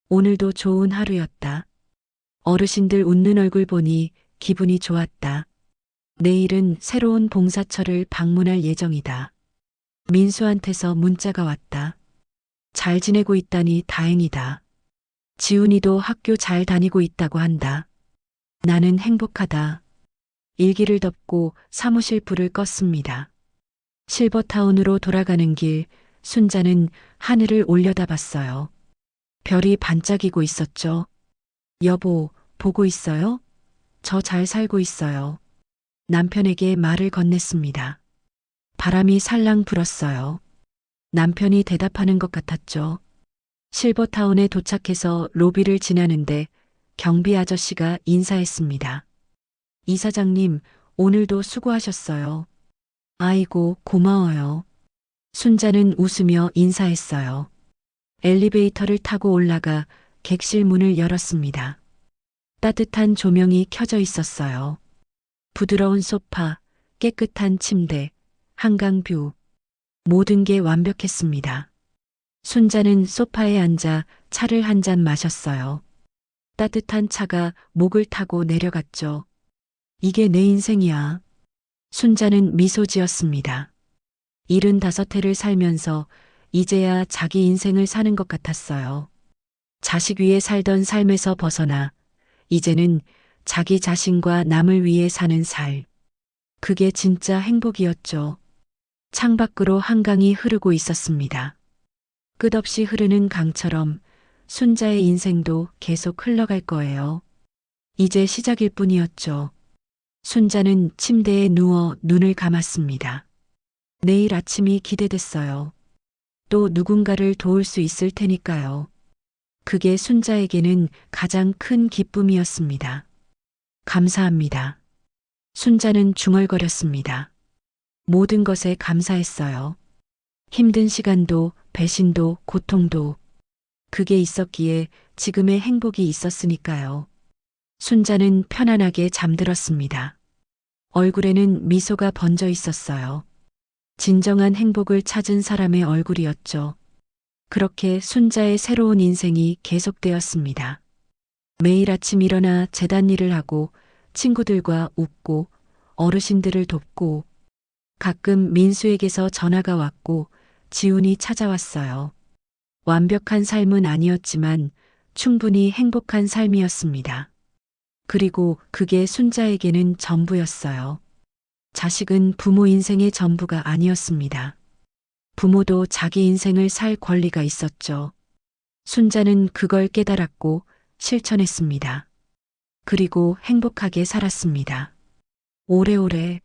오늘도 좋은 하루였다. 어르신들 웃는 얼굴 보니 기분이 좋았다. 내일은 새로운 봉사처를 방문할 예정이다. 민수한테서 문자가 왔다. 잘 지내고 있다니 다행이다. 지훈이도 학교 잘 다니고 있다고 한다. 나는 행복하다. 일기를 덮고 사무실 불을 껐습니다. 실버타운으로 돌아가는 길, 순자는 하늘을 올려다봤어요. 별이 반짝이고 있었죠. 여보, 보고 있어요? 저 잘 살고 있어요. 남편에게 말을 건넸습니다. 바람이 살랑 불었어요. 남편이 대답하는 것 같았죠. 실버타운에 도착해서 로비를 지나는데 경비 아저씨가 인사했습니다. 이사장님, 오늘도 수고하셨어요. 아이고, 고마워요. 순자는 웃으며 인사했어요. 엘리베이터를 타고 올라가 객실 문을 열었습니다. 따뜻한 조명이 켜져 있었어요. 부드러운 소파, 깨끗한 침대, 한강뷰, 모든 게 완벽했습니다. 순자는 소파에 앉아 차를 한 잔 마셨어요. 따뜻한 차가 목을 타고 내려갔죠. 이게 내 인생이야. 순자는 미소 지었습니다. 75해를 살면서 이제야 자기 인생을 사는 것 같았어요. 자식 위에 살던 삶에서 벗어나 이제는 자기 자신과 남을 위해 사는 삶. 그게 진짜 행복이었죠. 창밖으로 한강이 흐르고 있었습니다. 끝없이 흐르는 강처럼 순자의 인생도 계속 흘러갈 거예요. 이제 시작일 뿐이었죠. 순자는 침대에 누워 눈을 감았습니다. 내일 아침이 기대됐어요. 또 누군가를 도울 수 있을 테니까요. 그게 순자에게는 가장 큰 기쁨이었습니다. 감사합니다. 순자는 중얼거렸습니다. 모든 것에 감사했어요. 힘든 시간도, 배신도, 고통도. 그게 있었기에 지금의 행복이 있었으니까요. 순자는 편안하게 잠들었습니다. 얼굴에는 미소가 번져 있었어요. 진정한 행복을 찾은 사람의 얼굴이었죠. 그렇게 순자의 새로운 인생이 계속되었습니다. 매일 아침 일어나 재단 일을 하고 친구들과 웃고 어르신들을 돕고 가끔 민수에게서 전화가 왔고 지훈이 찾아왔어요. 완벽한 삶은 아니었지만 충분히 행복한 삶이었습니다. 그리고 그게 순자에게는 전부였어요. 자식은 부모 인생의 전부가 아니었습니다. 부모도 자기 인생을 살 권리가 있었죠. 순자는 그걸 깨달았고 실천했습니다. 그리고 행복하게 살았습니다. 오래오래